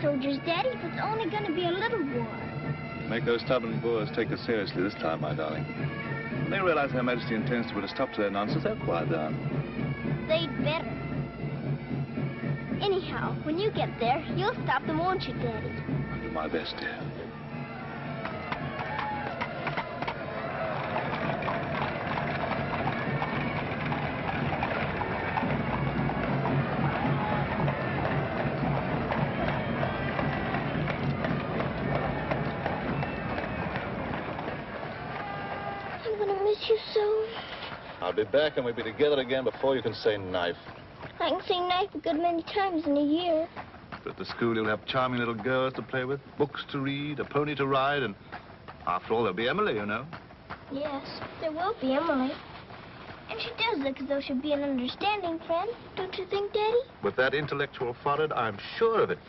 soldiers, Daddy, if it's only going to be a little war. Make those stubborn Boers take us seriously this time, my darling. When they realize Her Majesty intends to put a stop to their nonsense, they'll quiet down. They'd better. Anyhow, when you get there, you'll stop them, won't you, Daddy? I'll do my best, dear. You so. I'll be back and we'll be together again before you can say knife. I can say knife a good many times in a year. But at the school you'll have charming little girls to play with, books to read, a pony to ride, and after all there'll be Emily, you know. Yes, there will be Emily. And she does look as though she'd be an understanding friend, don't you think, Daddy? With that intellectual forehead, I'm sure of it.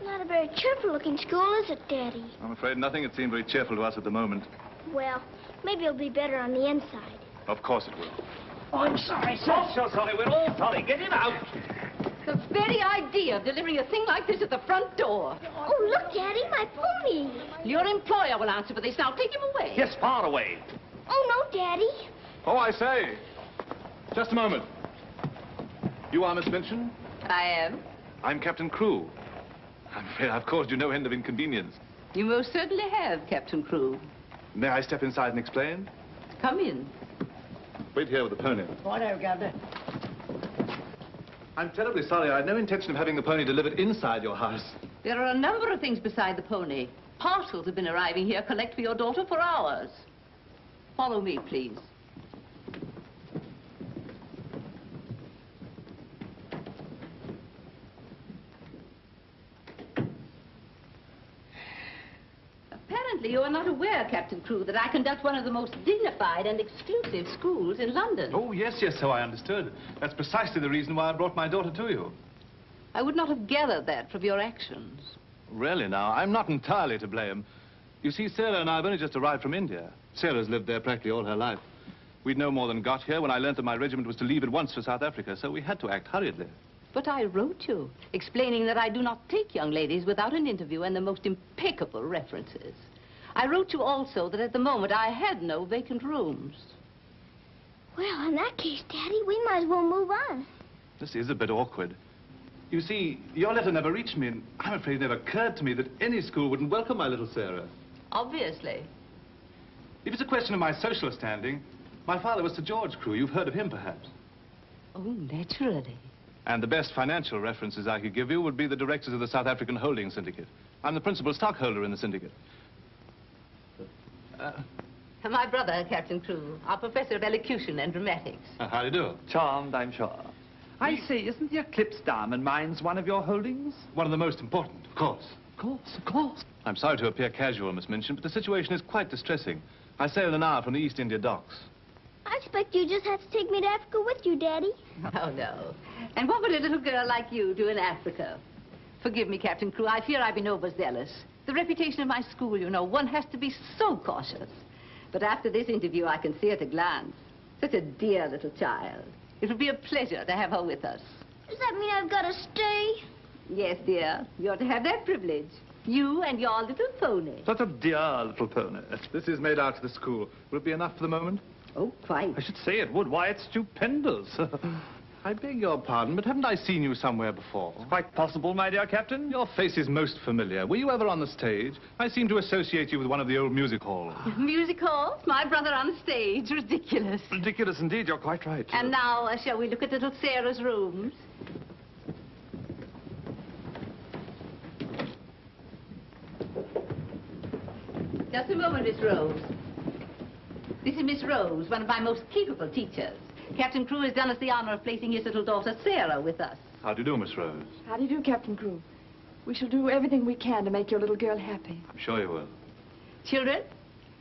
Not a very cheerful-looking school, is it, Daddy? I'm afraid nothing had seemed very cheerful to us at the moment. Well, maybe it'll be better on the inside. Of course it will. Oh, I'm sorry, sir. Oh, so sorry. We're all sorry. Get him out. The very idea of delivering a thing like this at the front door. Oh, look, Daddy, my pony. Your employer will answer for this. Now, take him away. Yes, far away. Oh, no, Daddy. Oh, I say. Just a moment. You are Miss Minchin? I am. I'm Captain Crewe. I'm afraid I've caused you no end of inconvenience. You most certainly have, Captain Crewe. May I step inside and explain? Come in. Wait here with the pony. Whatever, Governor. I'm terribly sorry. I had no intention of having the pony delivered inside your house. There are a number of things beside the pony. Parcels have been arriving here, collect for your daughter for hours. Follow me, please. Apparently, you are not aware, Captain Crewe, that I conduct one of the most dignified and exclusive schools in London. Oh, yes, so I understood. That's precisely the reason why I brought my daughter to you. I would not have gathered that from your actions. Really, now, I'm not entirely to blame. You see, Sarah and I have only just arrived from India. Sarah's lived there practically all her life. We'd no more than got here when I learned that my regiment was to leave at once for South Africa, so we had to act hurriedly. But I wrote you, explaining that I do not take young ladies without an interview and the most impeccable references. I wrote you also that at the moment I had no vacant rooms. Well, in that case, Daddy, we might as well move on. This is a bit awkward. You see, your letter never reached me, and I'm afraid it never occurred to me that any school wouldn't welcome my little Sarah. Obviously. If it's a question of my social standing, my father was Sir George Crewe. You've heard of him, perhaps. Oh, naturally. And the best financial references I could give you would be the directors of the South African Holding Syndicate. I'm the principal stockholder in the syndicate. My brother, Captain Crewe, our professor of elocution and dramatics. How do you do? Charmed, I'm sure. I say, isn't the Eclipse Diamond Mines one of your holdings? One of the most important, of course. Of course, of course. I'm sorry to appear casual, Miss Minchin, but the situation is quite distressing. I sail in an hour from the East India docks. I expect you just have to take me to Africa with you, Daddy. Oh, no. And what would a little girl like you do in Africa? Forgive me, Captain Crewe. I fear I've been overzealous. The reputation of my school, you know, one has to be so cautious. But after this interview, I can see at a glance. Such a dear little child. It would be a pleasure to have her with us. Does that mean I've got to stay? Yes, dear. You're to have that privilege. You and your little pony. Such a dear little pony. This is made out to the school. Will it be enough for the moment? Oh, quite. I should say it would. Why, it's stupendous. I beg your pardon, but haven't I seen you somewhere before? It's quite possible, my dear Captain. Your face is most familiar. Were you ever on the stage? I seem to associate you with one of the old music halls. Music halls? My brother on stage. Ridiculous. Ridiculous indeed. You're quite right. And now, shall we look at little Sarah's rooms? Just a moment, Miss Rose. This is Miss Rose, one of my most capable teachers. Captain Crewe has done us the honor of placing his little daughter, Sarah, with us. How do you do, Miss Rose? How do you do, Captain Crewe? We shall do everything we can to make your little girl happy. I'm sure you will. Children,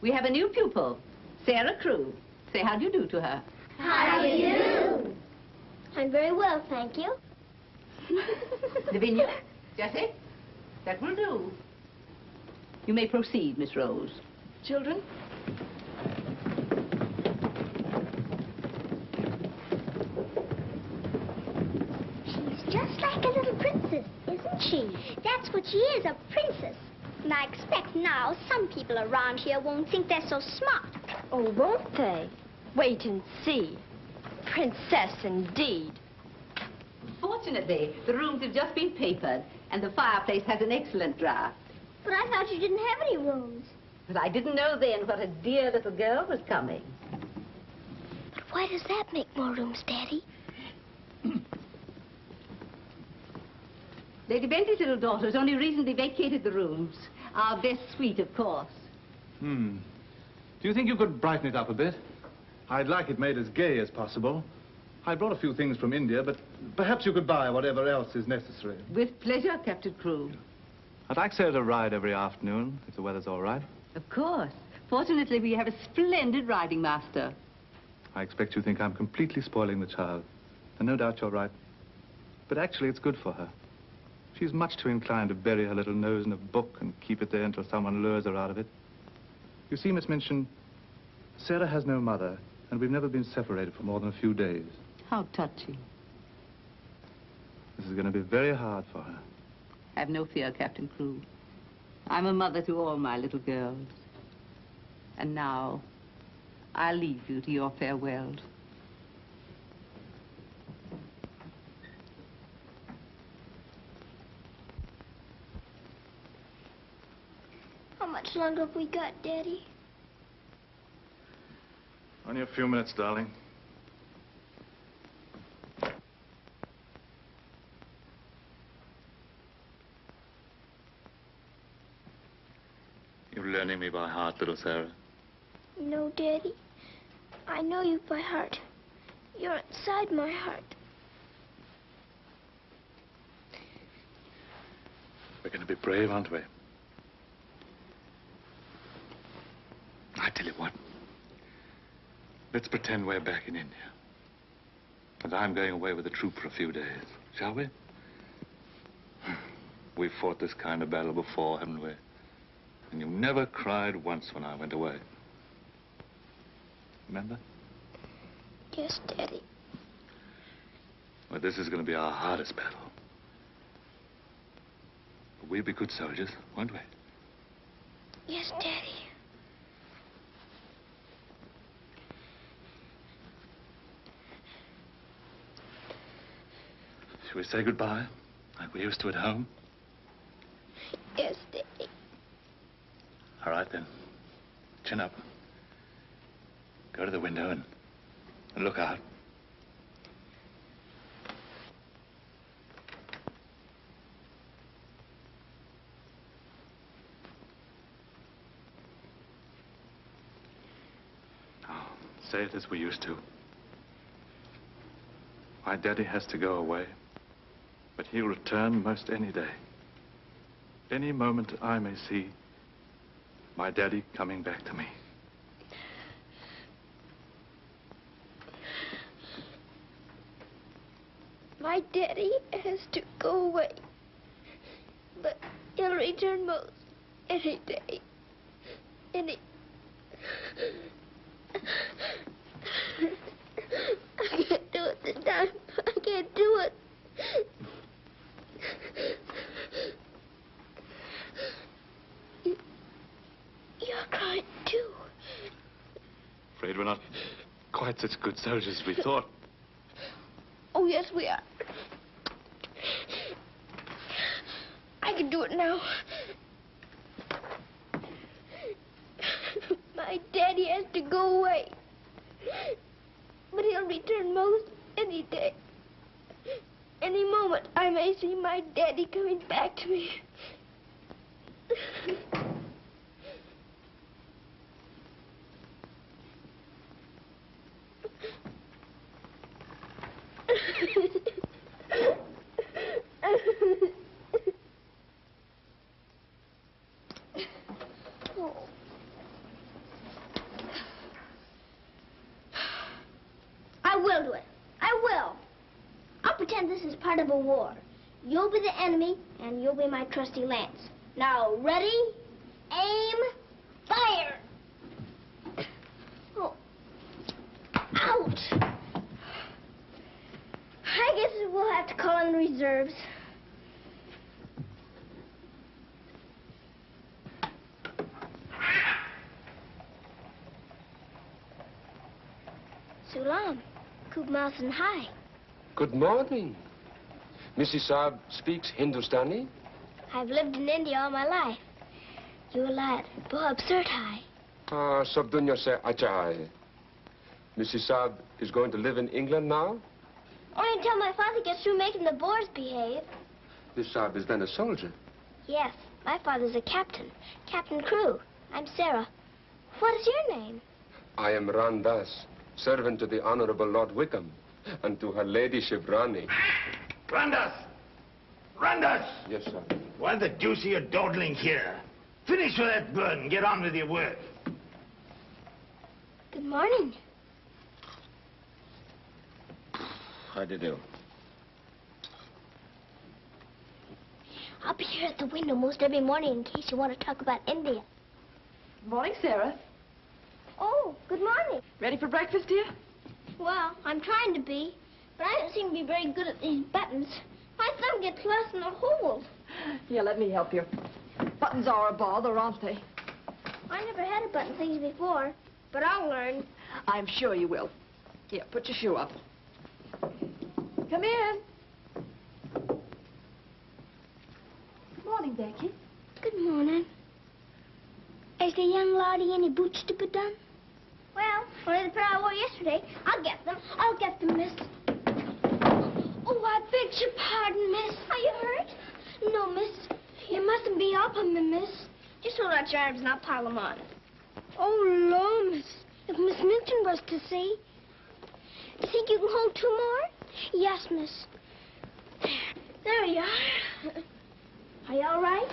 we have a new pupil, Sarah Crewe. Say how do you do to her. How do you do? I'm very well, thank you. Lavinia, Jessie, that will do. You may proceed, Miss Rose. Children? She's just like a little princess, isn't she? That's what she is, a princess. And I expect now some people around here won't think they're so smart. Oh, won't they? Wait and see. Princess, indeed. Fortunately, the rooms have just been papered, and the fireplace has an excellent draft. But I thought you didn't have any rooms. But I didn't know then what a dear little girl was coming. But why does that make more rooms, Daddy? Lady Bentley's little daughter has only recently vacated the rooms. Our best suite, of course. Do you think you could brighten it up a bit? I'd like it made as gay as possible. I brought a few things from India, but perhaps you could buy whatever else is necessary. With pleasure, Captain Crewe. I'd like Sarah to ride every afternoon, if the weather's all right. Of course. Fortunately, we have a splendid riding master. I expect you think I'm completely spoiling the child. And no doubt you're right. But actually, it's good for her. She's much too inclined to bury her little nose in a book and keep it there until someone lures her out of it. You see, Miss Minchin, Sarah has no mother, and we've never been separated for more than a few days. How touching. This is going to be very hard for her. Have no fear, Captain Crewe. I'm a mother to all my little girls. And now, I'll leave you to your farewells. How much longer have we got, Daddy? Only a few minutes, darling. You're learning me by heart, little Sarah. No, Daddy. I know you by heart. You're inside my heart. We're going to be brave, aren't we? I tell you what. Let's pretend we're back in India. And I'm going away with the troop for a few days. Shall we? We've fought this kind of battle before, haven't we? And you never cried once when I went away. Remember? Yes, Daddy. Well, this is going to be our hardest battle. But we'll be good soldiers, won't we? Yes, Daddy. Shall we say goodbye, like we used to at home? Yes, Daddy. All right, then. Chin up. Go to the window and look out. Now, say it as we used to. My daddy has to go away, but he'll return most any day. Any moment I may see my daddy coming back to me. My daddy has to go away, but he'll return most any day. I can't do it this time. I can't do it. You're crying too. Afraid we're not quite such good soldiers as we thought. Oh, yes, we are. I can do it now. My daddy has to go away, but he'll return most any day. Any moment, I may see my daddy coming back to me. I will do it. I will. I'll pretend this is part of a war. You'll be the enemy, and you'll be my trusty lance. Now, ready, aim, fire! Oh. Ouch! I guess we'll have to call in reserves. Sulam, Kub Mountain High. Good morning. Mrs. Saab speaks Hindustani? I've lived in India all my life. You lad, Bob Surtai. Sab dunya se acha hai. Mrs. Saab is going to live in England now? Only until my father gets through making the Boers behave. Miss Saab is then a soldier. Yes, my father's a captain. Captain Crew. I'm Sarah. What is your name? I am Ran Das, servant to the Honorable Lord Wickham, and to her ladyship Rani. Randas! Randas! Yes, sir. Why the deuce are you dawdling here? Finish with that bird and get on with your work. Good morning. How do you do? I'll be here at the window most every morning in case you want to talk about India. Morning, Sarah. Oh, good morning. Ready for breakfast, dear? Well, I'm trying to be, but I don't seem to be very good at these buttons. My thumb gets lost in the hole. Here, let me help you. Buttons are a bother, aren't they? I never had a button things before, but I'll learn. I'm sure you will. Here, put your shoe up. Come in. Morning, Becky. Good morning. Is the young laddie any boots to be done? Well, only the pair I wore yesterday. I'll get them. I'll get them, miss. Oh, I beg your pardon, miss. Are you hurt? No, miss. You mustn't be up on me, miss. Just hold out your arms and I'll pile them on. Oh, Lord, miss. If Miss Minton was to see. You think you can hold two more? Yes, miss. There you are. Are you all right?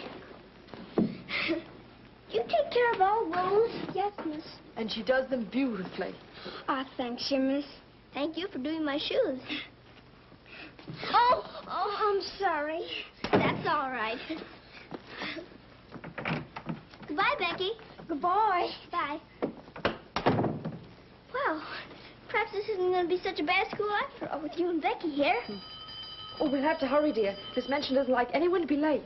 You take care of all those? Yes, miss. And she does them beautifully. Ah, thanks, you, miss. Thank you for doing my shoes. Oh, I'm sorry. That's all right. Goodbye, Becky. Goodbye. Bye. Well, perhaps this isn't going to be such a bad school after all with you and Becky here. Oh, we'll have to hurry, dear. Miss Minchin doesn't like anyone to be late.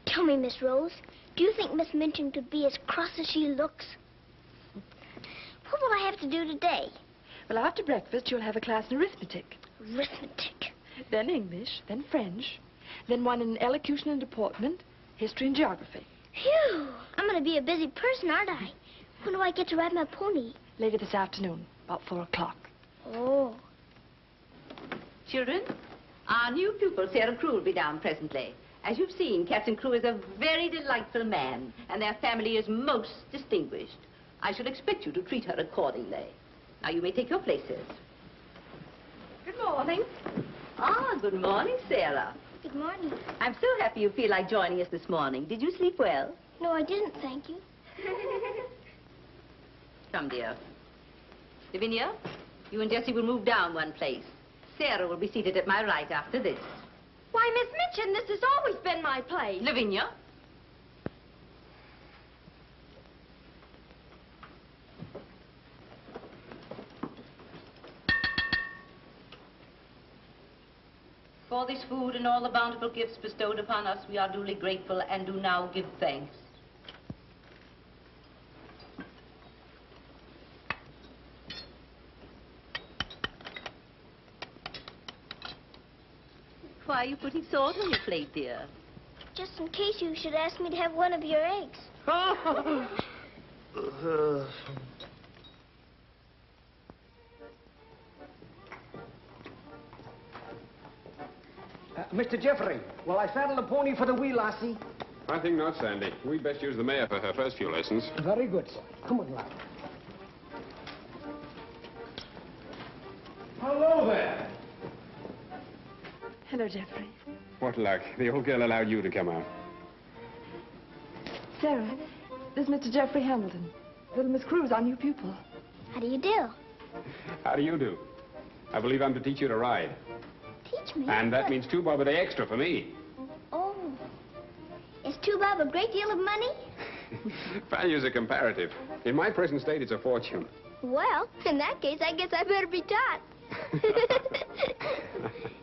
Tell me, Miss Rose, do you think Miss Minchin could be as cross as she looks? What will I have to do today? Well, after breakfast, you'll have a class in arithmetic. Arithmetic. Then English, then French, then one in elocution and deportment, history and geography. Phew! I'm going to be a busy person, aren't I? When do I get to ride my pony? Later this afternoon, about 4 o'clock. Oh. Children, our new pupil, Sarah Crew, will be down presently. As you've seen, Captain Crew is a very delightful man, and their family is most distinguished. I should expect you to treat her accordingly. Now, you may take your places. Good morning. Ah, good morning, Sarah. Good morning. I'm so happy you feel like joining us this morning. Did you sleep well? No, I didn't, thank you. Come, dear. Lavinia, you and Jessie will move down one place. Sarah will be seated at my right after this. Why, Miss Minchin, this has always been my place. Lavinia. For this food and all the bountiful gifts bestowed upon us, we are duly grateful and do now give thanks. Why are you putting salt on your plate, dear? Just in case you should ask me to have one of your eggs. Mr. Jeffrey, will I saddle the pony for the wee lassie? I think not, Sandy. We'd best use the mare for her first few lessons. Very good, sir. Come on, lad. Hello there. Hello, Jeffrey. What luck. The old girl allowed you to come out. Sarah, this is Mr. Jeffrey Hamilton. Little Miss Crew's our new pupil. How do you do? How do you do? I believe I'm to teach you to ride. Teach me. And that means 2 bob a day extra for me. tuba have a great deal of money? Values are comparative. In my present state, it's a fortune. Well, in that case, I guess I better be taught.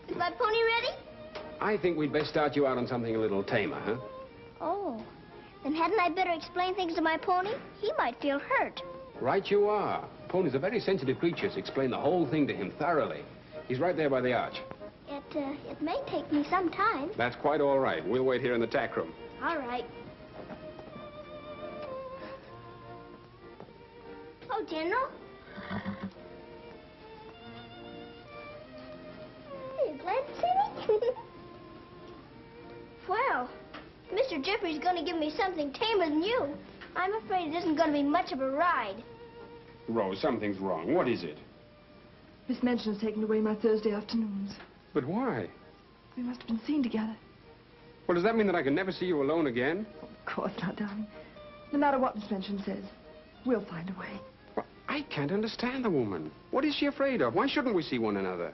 Is my pony ready? I think we'd best start you out on something a little tamer, huh? Oh, then hadn't I better explain things to my pony? He might feel hurt. Right you are. Ponies are very sensitive creatures. Explain the whole thing to him thoroughly. He's right there by the arch. It may take me some time. That's quite all right. We'll wait here in the tack room. All right. Oh, General. Are you glad to see me? Well, Mr. Jeffrey's going to give me something tamer than you. I'm afraid it isn't going to be much of a ride. Rose, something's wrong. What is it? Miss Minchin's taken away my Thursday afternoons. But why? We must have been seen together. Well, does that mean that I can never see you alone again? Of course not, darling. No matter what Miss Minchin says, we'll find a way. Well, I can't understand the woman. What is she afraid of? Why shouldn't we see one another?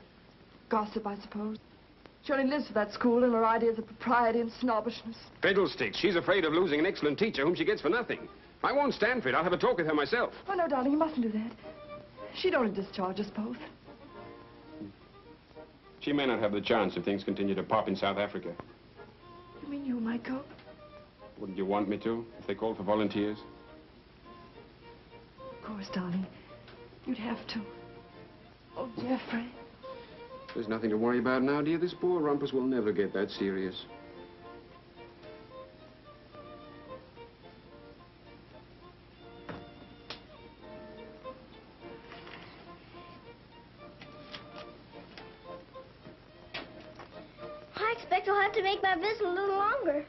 Gossip, I suppose. She only lives for that school and her ideas of propriety and snobbishness. Fiddlesticks. She's afraid of losing an excellent teacher whom she gets for nothing. I won't stand for it. I'll have a talk with her myself. Oh, no, darling, you mustn't do that. She'd only discharge us both. She may not have the chance if things continue to pop in South Africa. You mean you might go? Wouldn't you want me to, if they called for volunteers? Of course, darling. You'd have to. Oh, Jeffrey. There's nothing to worry about now, dear. This poor rumpus will never get that serious. I expect I'll have to make my visit a little longer.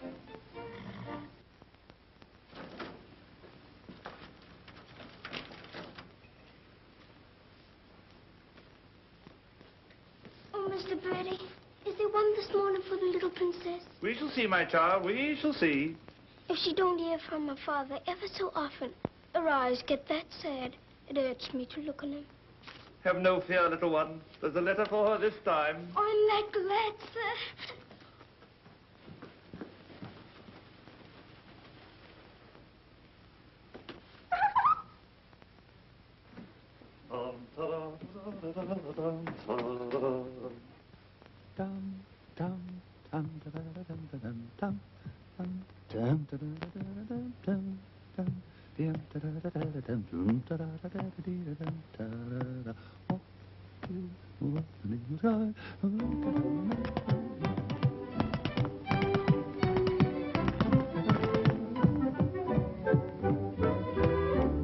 Oh, Mr. Birdie, is there one this morning for the little princess? We shall see, my child. We shall see. If she don't hear from her father ever so often, her eyes get that sad, it hurts me to look on them. Have no fear, little one. There's a letter for her this time. I'm that glad, sir.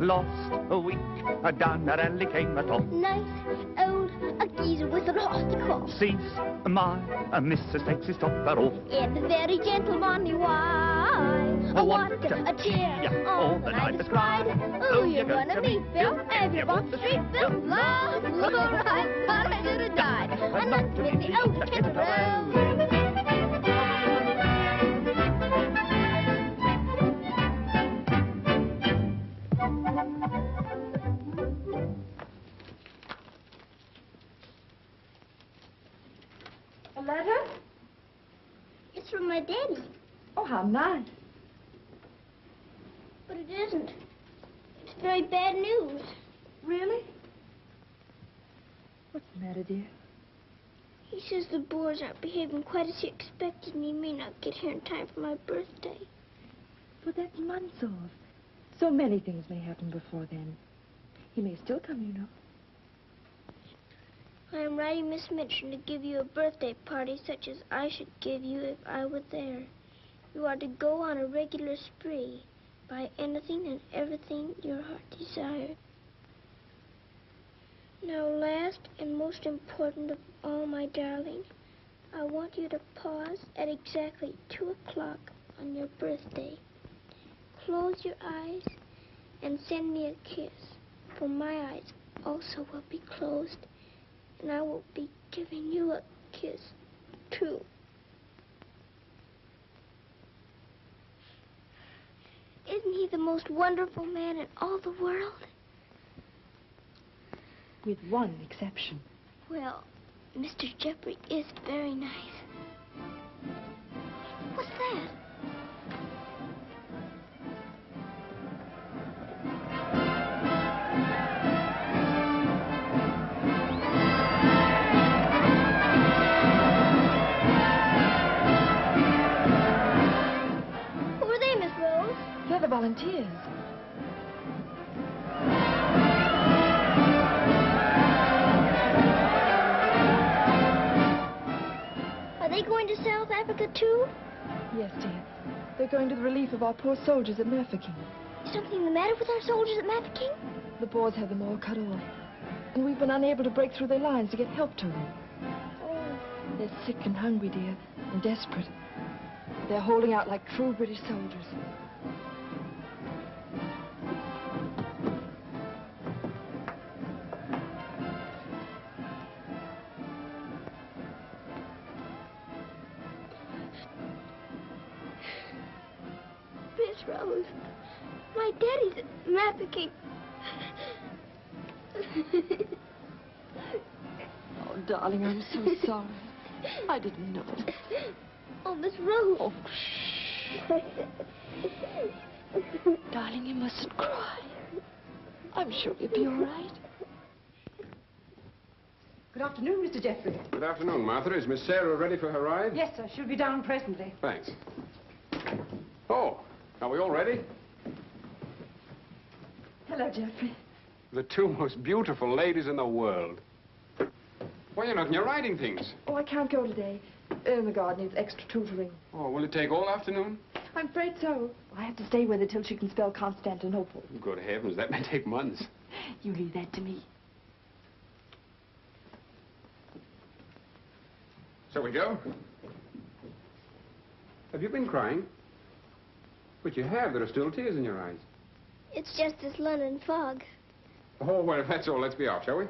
Lost a week, down the alley came a top. Nice old geezer with a rusty cross. Sees my Mrs. takes his topper off. In a very gentlemanly way. What a cheer all the night has cried. Oh, you're gonna meet Bill, and you want the street Bill. Love, Lord, I thought I should have died. I'm not to miss the old kid road. A letter? It's from my daddy. Oh, how nice. But it isn't. It's very bad news. Really? What's the matter, dear? He says the boys aren't behaving quite as he expected, and he may not get here in time for my birthday. But that's months off. So many things may happen before then. He may still come, you know. I am writing Miss Minchin to give you a birthday party such as I should give you if I were there. You are to go on a regular spree, buy anything and everything your heart desired. Now, last and most important of all, my darling, I want you to pause at exactly 2 o'clock on your birthday. Close your eyes and send me a kiss, for my eyes also will be closed. And I will be giving you a kiss, too. Isn't he the most wonderful man in all the world? With one exception. Well, Mr. Jeffrey is very nice. What's that? on tears. Are they going to South Africa, too? Yes, dear. They're going to the relief of our poor soldiers at Mafeking. Is something the matter with our soldiers at Mafeking? The Boers have them all cut off. And we've been unable to break through their lines to get help to them. Oh. They're sick and hungry, dear, and desperate. They're holding out like true British soldiers. Miss Rose, my daddy's at Mafeking. Oh, darling, I'm so sorry. I didn't know it. Oh, Miss Rose. Oh, shh. Darling, you mustn't cry. I'm sure you'll be all right. Good afternoon, Mr. Jeffrey. Good afternoon, Martha. Is Miss Sarah ready for her ride? Yes, sir. She'll be down presently. Thanks. Oh, are we all ready? Hello, Jeffrey. The two most beautiful ladies in the world. Why, you're not in your riding things. Oh, I can't go today. Ermengarde needs extra tutoring. Oh, will it take all afternoon? I'm afraid so. I have to stay with her till she can spell Constantinople. Good heavens, that may take months. You leave that to me. Shall we go? Have you been crying? But you have. There are still tears in your eyes. It's just this London fog. Oh, well, if that's all, let's be off, shall we?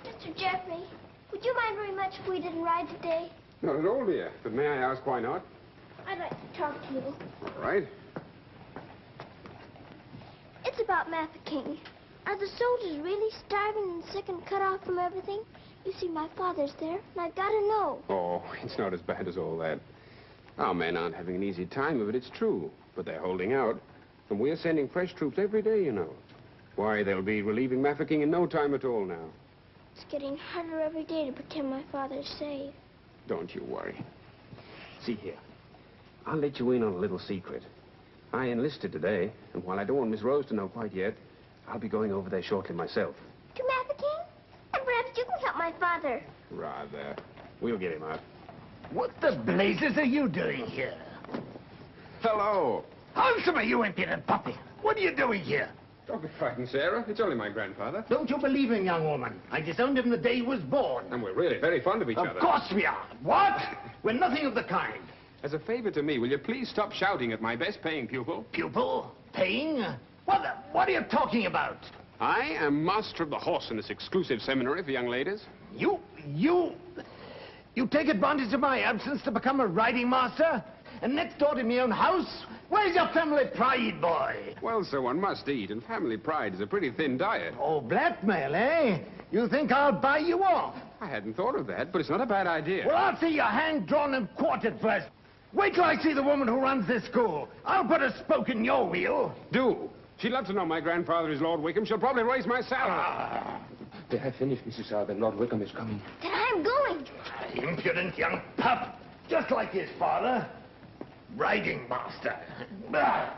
Mr. Jeffrey, would you mind very much if we didn't ride today? Not at all, dear. But may I ask why not? I'd like to talk to you. All right. It's about Mafeking. Are the soldiers really starving and sick and cut off from everything? You see, my father's there, and I've got to know. Oh, it's not as bad as all that. Our men aren't having an easy time of it, it's true. But they're holding out. And we're sending fresh troops every day, you know. Why, they'll be relieving Mafeking in no time at all now. It's getting harder every day to pretend my father's safe. Don't you worry. See here. I'll let you in on a little secret. I enlisted today, and while I don't want Miss Rose to know quite yet, I'll be going over there shortly myself. To Mafeking? And perhaps you can help my father. Rather. We'll get him out. What the blazes are you doing here? Hello. Answer me, you impudent puppy. What are you doing here? Don't be frightened, Sarah. It's only my grandfather. Don't you believe him, young woman? I disowned him the day he was born. And we're really very fond of each other. Of course we are. What? We're nothing of the kind. As a favor to me, will you please stop shouting at my best-paying pupil? Pupil? Paying? What are you talking about? I am master of the horse in this exclusive seminary for young ladies. You take advantage of my absence to become a riding master? And next door to my own house? Where's your family pride, boy? Well, so one must eat, and family pride is a pretty thin diet. Oh, blackmail, eh? You think I'll buy you off? I hadn't thought of that, but it's not a bad idea. Well, I'll see your hand drawn and quartered first. Wait till I see the woman who runs this school. I'll put a spoke in your wheel. Do. She'd love to know my grandfather is Lord Wickham. She'll probably raise my salary. They have finished, Mrs. Arden. Lord Wickham is coming. Then I'm going. Impudent young pup. Just like his father. Riding master. Bah.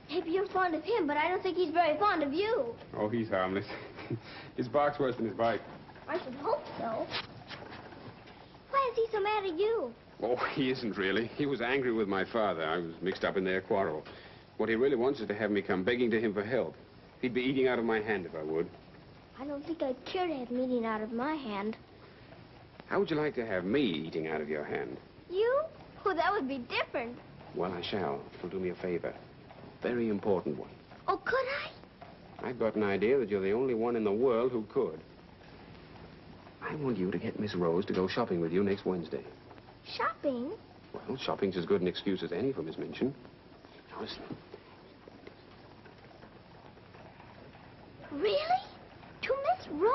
Maybe you're fond of him, but I don't think he's very fond of you. Oh, he's harmless. His bark's worse than his bite. I should hope so. Why is he so mad at you? Oh, he isn't really. He was angry with my father. I was mixed up in their quarrel. What he really wants is to have me come begging to him for help. He'd be eating out of my hand if I would. I don't think I'd care to have meat eaten out of my hand. How would you like to have me eating out of your hand? You? Oh, that would be different. Well, I shall. It'll do me a favor. A very important one. Oh, could I? I've got an idea that you're the only one in the world who could. I want you to get Miss Rose to go shopping with you next Wednesday. Shopping? Well, shopping's as good an excuse as any for Miss Minchin. Now, listen. Really? To Miss Rose?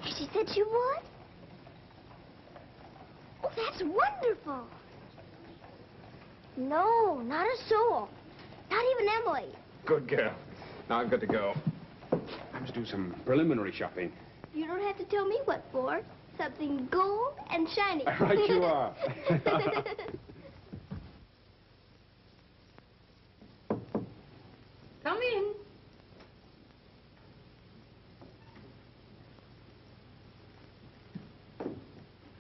Has she said she would? Oh, that's wonderful. No, not a soul. Not even Emily. Good girl. Now I've got to go. I must do some preliminary shopping. You don't have to tell me what for. Something gold and shiny. Right you are. Come in.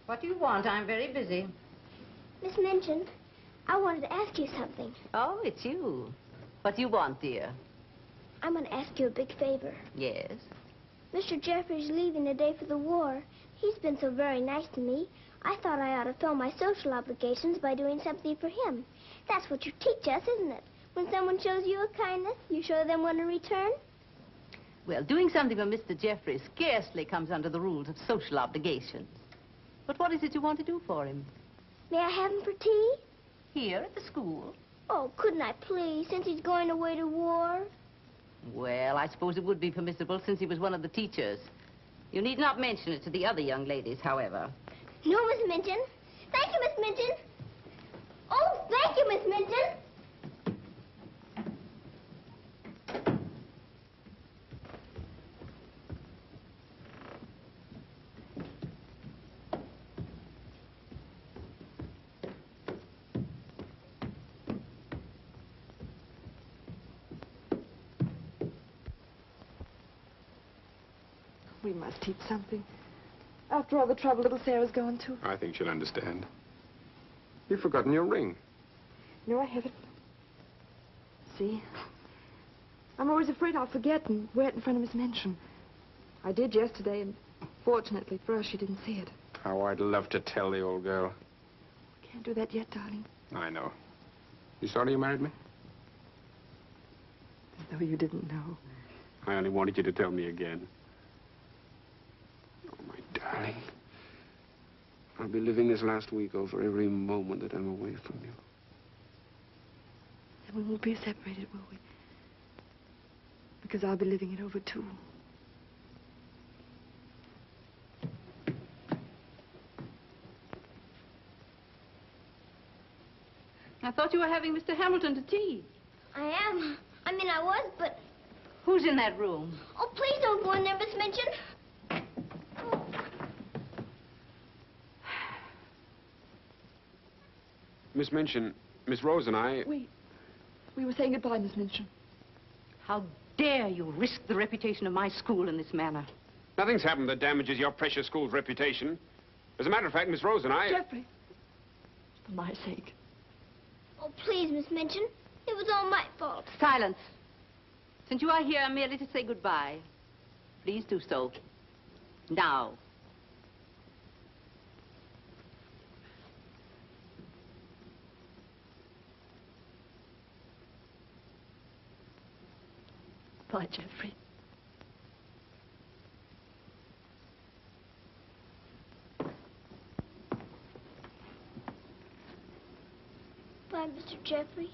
What do you want? I'm very busy. Miss Minchin, I wanted to ask you something. Oh, it's you. What do you want, dear? I'm going to ask you a big favor. Yes? Mr. Jeffrey's leaving the day for the war. He's been so very nice to me. I thought I ought to fill my social obligations by doing something for him. That's what you teach us, isn't it? When someone shows you a kindness, you show them one in return. Well, doing something for Mr. Jeffrey scarcely comes under the rules of social obligations. But what is it you want to do for him? May I have him for tea? Here at the school? Oh, couldn't I please, since he's going away to war? Well, I suppose it would be permissible since he was one of the teachers. You need not mention it to the other young ladies, however. No, Miss Minchin. Thank you, Miss Minchin. Oh, thank you, Miss Minchin. We must eat something. After all the trouble little Sarah's gone to. I think she'll understand. You've forgotten your ring. No, I haven't. See? I'm always afraid I'll forget and wear it in front of Miss Minchin. I did yesterday, and fortunately for us, she didn't see it. How I'd love to tell the old girl. Can't do that yet, darling. I know. You sorry you married me? As though you didn't know. I only wanted you to tell me again. Oh, my darling. I'll be living this last week over every moment that I'm away from you. And we won't be separated, will we? Because I'll be living it over, too. I thought you were having Mr. Hamilton to tea. I am. I mean, I was, but... Who's in that room? Oh, please don't go in there, Miss Minchin. Miss Minchin, Miss Rose and I... We were saying goodbye, Miss Minchin. How dare you risk the reputation of my school in this manner? Nothing's happened that damages your precious school's reputation. As a matter of fact, Miss Rose and I... Jeffrey, for my sake. Oh, please, Miss Minchin. It was all my fault. Silence. Since you are here merely to say goodbye, please do so. Now. Bye, Jeffrey. Bye, Mr. Jeffrey.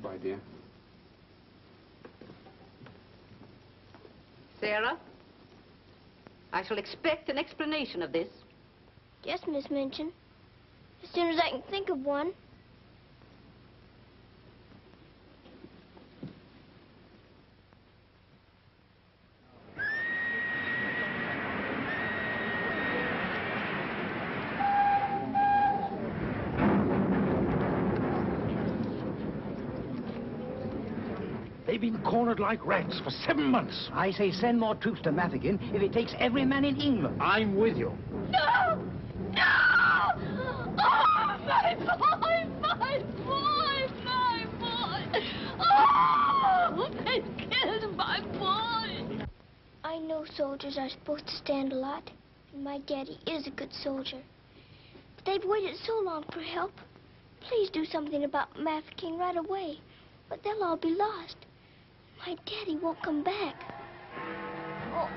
Bye, dear. Sarah, I shall expect an explanation of this. Yes, Miss Minchin. As soon as I can think of one. They've been cornered like rats for 7 months. I say send more troops to Mafeking if it takes every man in England. I'm with you. No! No! Oh, my boy! My boy! My boy! Oh! They killed my boy! I know soldiers are supposed to stand a lot, and my daddy is a good soldier. But they've waited so long for help. Please do something about Mafeking right away, or they'll all be lost. My daddy won't come back. Oh.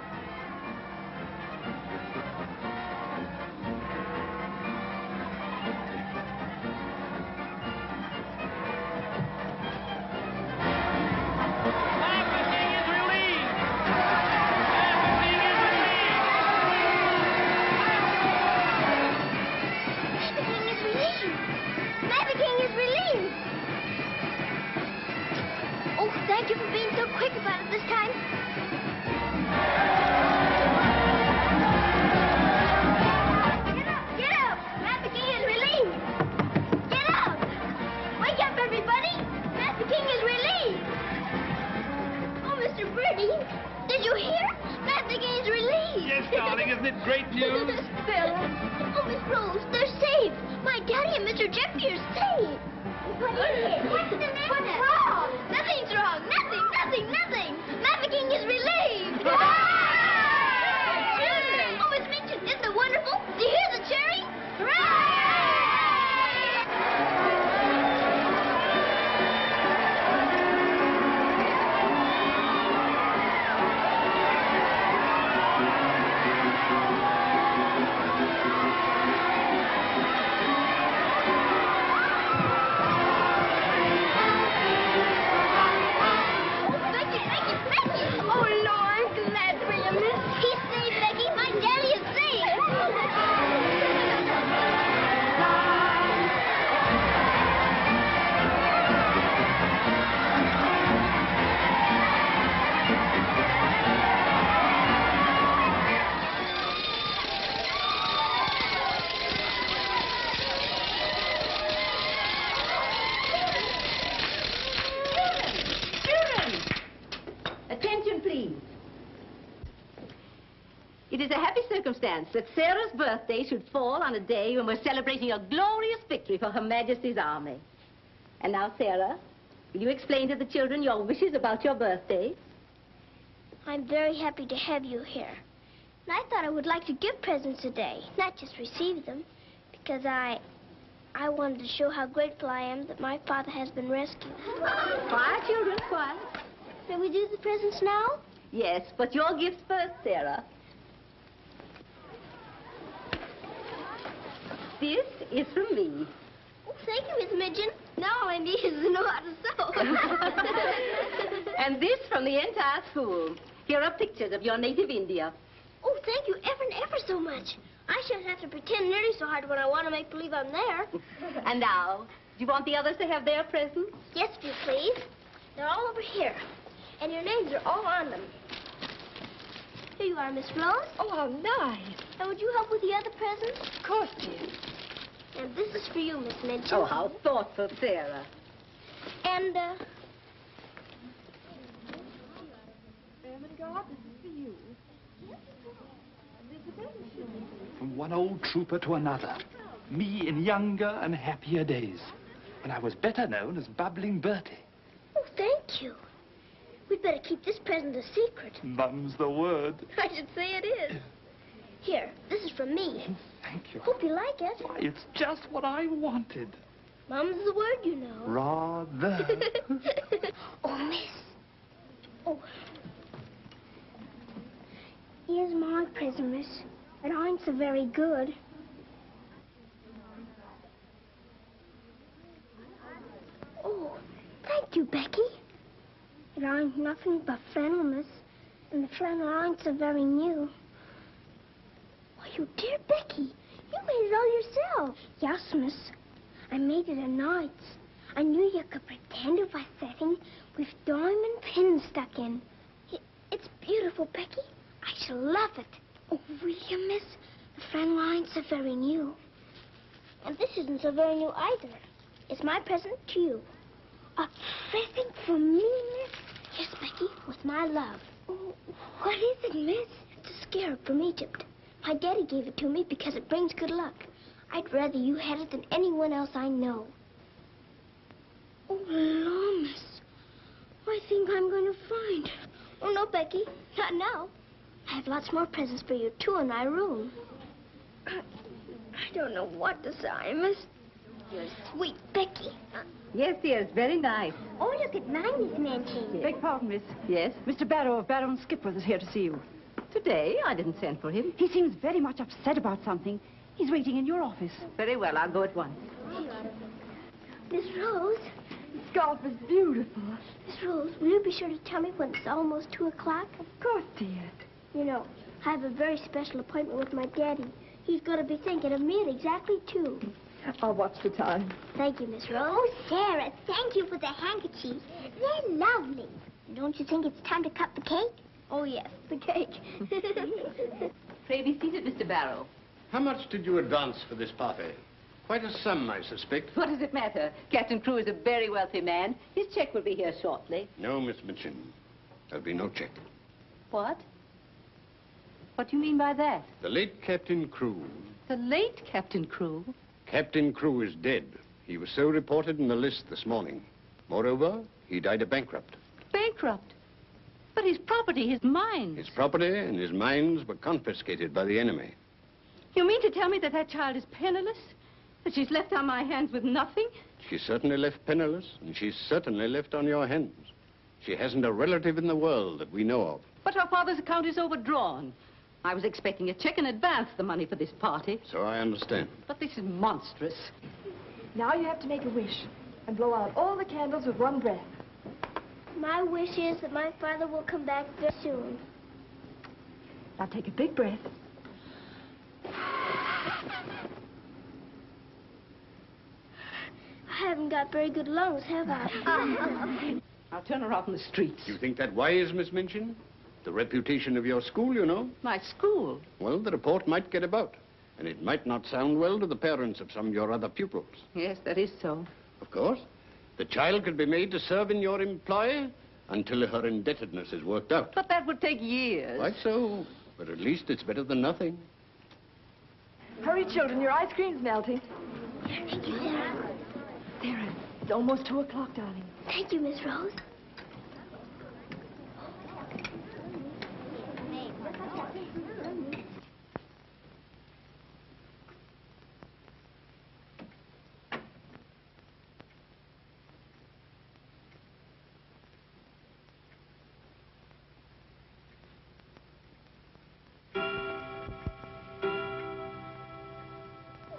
darling. Isn't it great news? Sarah. Oh, Miss Rose, they're saved. My Daddy and Mr. Jeffrey are saved. What is it? What's the matter? What's wrong? Nothing's wrong. Nothing. Maverick is relieved. Oh, Miss Minchin, isn't it wonderful? Do you hear the cheering? Hooray! It is a happy circumstance that Sarah's birthday should fall on a day when we're celebrating a glorious victory for Her Majesty's army. And now, Sarah, will you explain to the children your wishes about your birthday? I'm very happy to have you here. And I thought I would like to give presents today, not just receive them, because I wanted to show how grateful I am that my father has been rescued. Quiet, children, quiet. May we do the presents now? Yes, but your gifts first, Sarah. This is from me. Oh, thank you, Miss Midgeon. Now all I need is to know how to sew. And this from the entire school. Here are pictures of your native India. Oh, thank you ever so much. I shan't have to pretend nearly so hard when I want to make believe I'm there. And now, do you want the others to have their presents? Yes, if you please. They're all over here. And your names are all on them. Here you are, Miss Rose. Oh, how nice. And would you help with the other presents? Of course, dear. And this is for you, Miss Minchin. Oh, how thoughtful, Sarah. And, From one old trooper to another. Me in younger and happier days, when I was better known as Bubbling Bertie. Oh, thank you. We'd better keep this present a secret. Mum's the word. I should say it is. Here, this is from me. Thank you. Hope you like it. Why, it's just what I wanted. Mum's the word, you know. Rather. Oh, miss. Oh. Here's my present, miss. It ain't so very good. Oh, thank you, Becky. It ain't nothing but flannel, miss. And the flannel ain't so very new. Why, you dear Becky, you made it all yourself. Yes, miss. I made it at nights. I knew you could pretend it was setting with diamond pins stuck in. It's beautiful, Becky. I shall love it. Oh, will you, miss? The flannel ain't so very new. And this isn't so very new either. It's my present to you. A present for me, miss? Yes, Becky, with my love. Oh, what is it, miss? It's a scarab from Egypt. My daddy gave it to me because it brings good luck. I'd rather you had it than anyone else I know. Oh, Lord, miss. I think I'm going to find. Oh, no, Becky. Not now. I have lots more presents for you, too, in my room. I don't know what to say, miss. You're sweet, Becky. Yes, dear, it's very nice. Oh, look at mine, Miss Mancini. Beg pardon, miss. Yes? Mr. Barrow of Barrow and Skipworth is here to see you. Today, I didn't send for him. He seems very much upset about something. He's waiting in your office. Very well, I'll go at once. Miss Rose. The scarf is beautiful. Miss Rose, will you be sure to tell me when it's almost 2 o'clock? Of course, dear. You know, I have a very special appointment with my daddy. He's going to be thinking of me at exactly 2. I'll watch the time. Thank you, Miss Rose. Oh, Sarah, thank you for the handkerchiefs. They're lovely. Don't you think it's time to cut the cake? Oh, yes, the cake. Pray be seated, Mr. Barrow. How much did you advance for this party? Quite a sum, I suspect. What does it matter? Captain Crewe is a very wealthy man. His check will be here shortly. No, Miss Minchin. There'll be no check. What? What do you mean by that? The late Captain Crewe. The late Captain Crewe? Captain Crewe is dead. He was so reported in the list this morning. Moreover, he died a bankrupt. Bankrupt? But his property, his mines. His property and his mines were confiscated by the enemy. You mean to tell me that that child is penniless? That she's left on my hands with nothing? She certainly left penniless, and she's certainly left on your hands. She hasn't a relative in the world that we know of. But her father's account is overdrawn. I was expecting a check in advance the money for this party. So I understand. But this is monstrous. Now you have to make a wish and blow out all the candles with one breath. My wish is that my father will come back very soon. Now take a big breath. I haven't got very good lungs, have I? I'll turn her out in the streets. You think that wise, Miss Minchin? The reputation of your school, you know. My school? Well, the report might get about. And it might not sound well to the parents of some of your other pupils. Yes, that is so. Of course. The child could be made to serve in your employ until her indebtedness is worked out. But that would take years. Quite so. But at least it's better than nothing. Hurry, children, your ice cream's melting. Here, thank you, Sarah. Sarah, it's almost 2 o'clock, darling. Thank you, Miss Rose.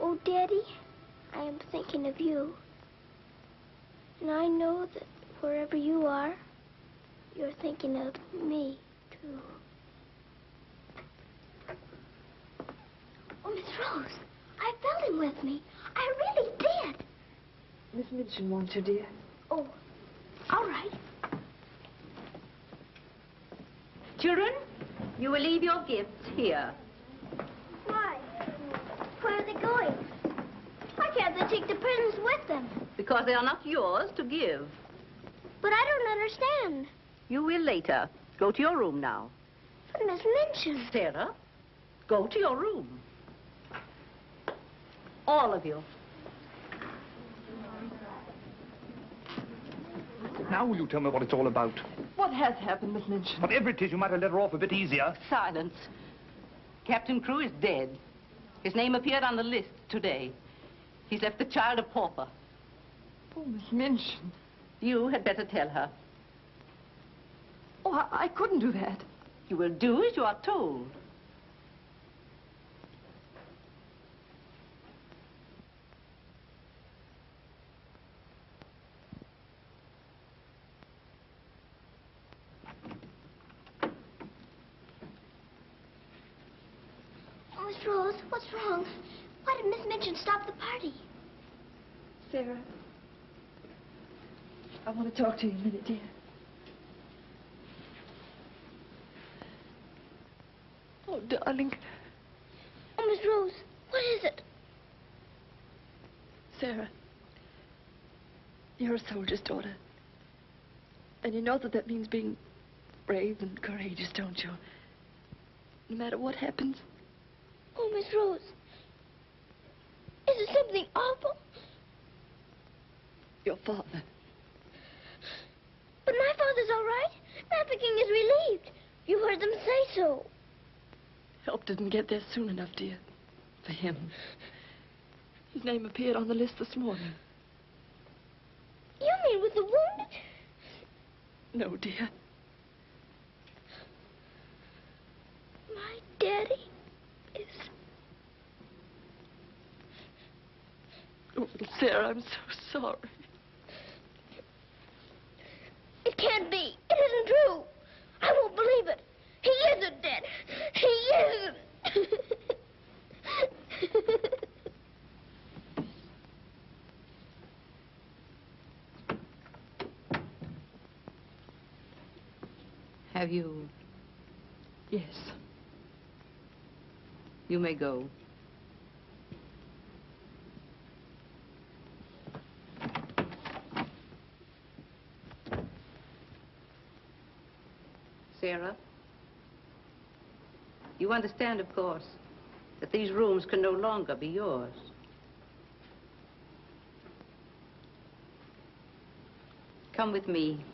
Oh, Daddy, I am thinking of you. And I know that wherever you are, you're thinking of me, too. Oh, Miss Rose, I felt him with me. I really did. Miss Minchin wants you, dear. Oh, all right. Children, you will leave your gifts here. Why? Where are they going? Why can't they take the presents with them? Because they are not yours to give. But I don't understand. You will later. Go to your room now. But Miss Minchin. Sarah, go to your room. All of you. Now will you tell me what it's all about? What has happened, Miss Minchin? Whatever it is, you might have let her off a bit easier. Silence. Captain Crewe is dead. His name appeared on the list today. He's left the child a pauper. Oh, Miss Minchin. You had better tell her. Oh, I couldn't do that. You will do as you are told. Oh, Miss Rose, what's wrong? Why did Miss Minchin stop the party? Sarah, I want to talk to you a minute, dear. Oh, darling. Oh, Miss Rose, what is it? Sarah, you're a soldier's daughter. And you know that that means being brave and courageous, don't you? No matter what happens. Oh, Miss Rose, is it something awful? Your father. But my father's all right. Trafficking is relieved. You heard them say so. Help didn't get there soon enough, dear. For him. His name appeared on the list this morning. You mean with the wound? No, dear. My daddy is... Oh, little Sarah, I'm so sorry. It can't be. It isn't true. I won't believe it. He isn't dead. He isn't. Have you? Yes. You may go. Sarah, You understand, of course, that these rooms can no longer be yours. Come with me.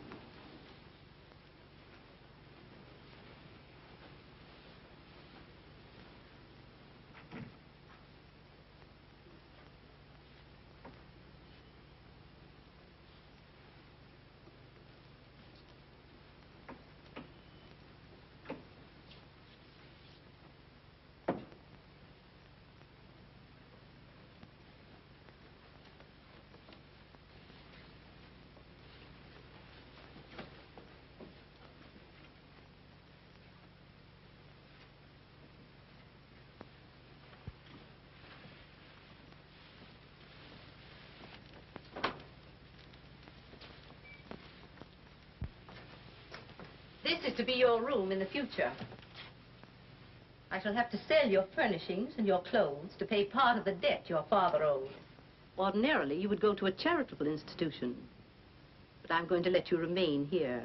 This is to be your room in the future. I shall have to sell your furnishings and your clothes to pay part of the debt your father owed. Ordinarily, you would go to a charitable institution. But I'm going to let you remain here.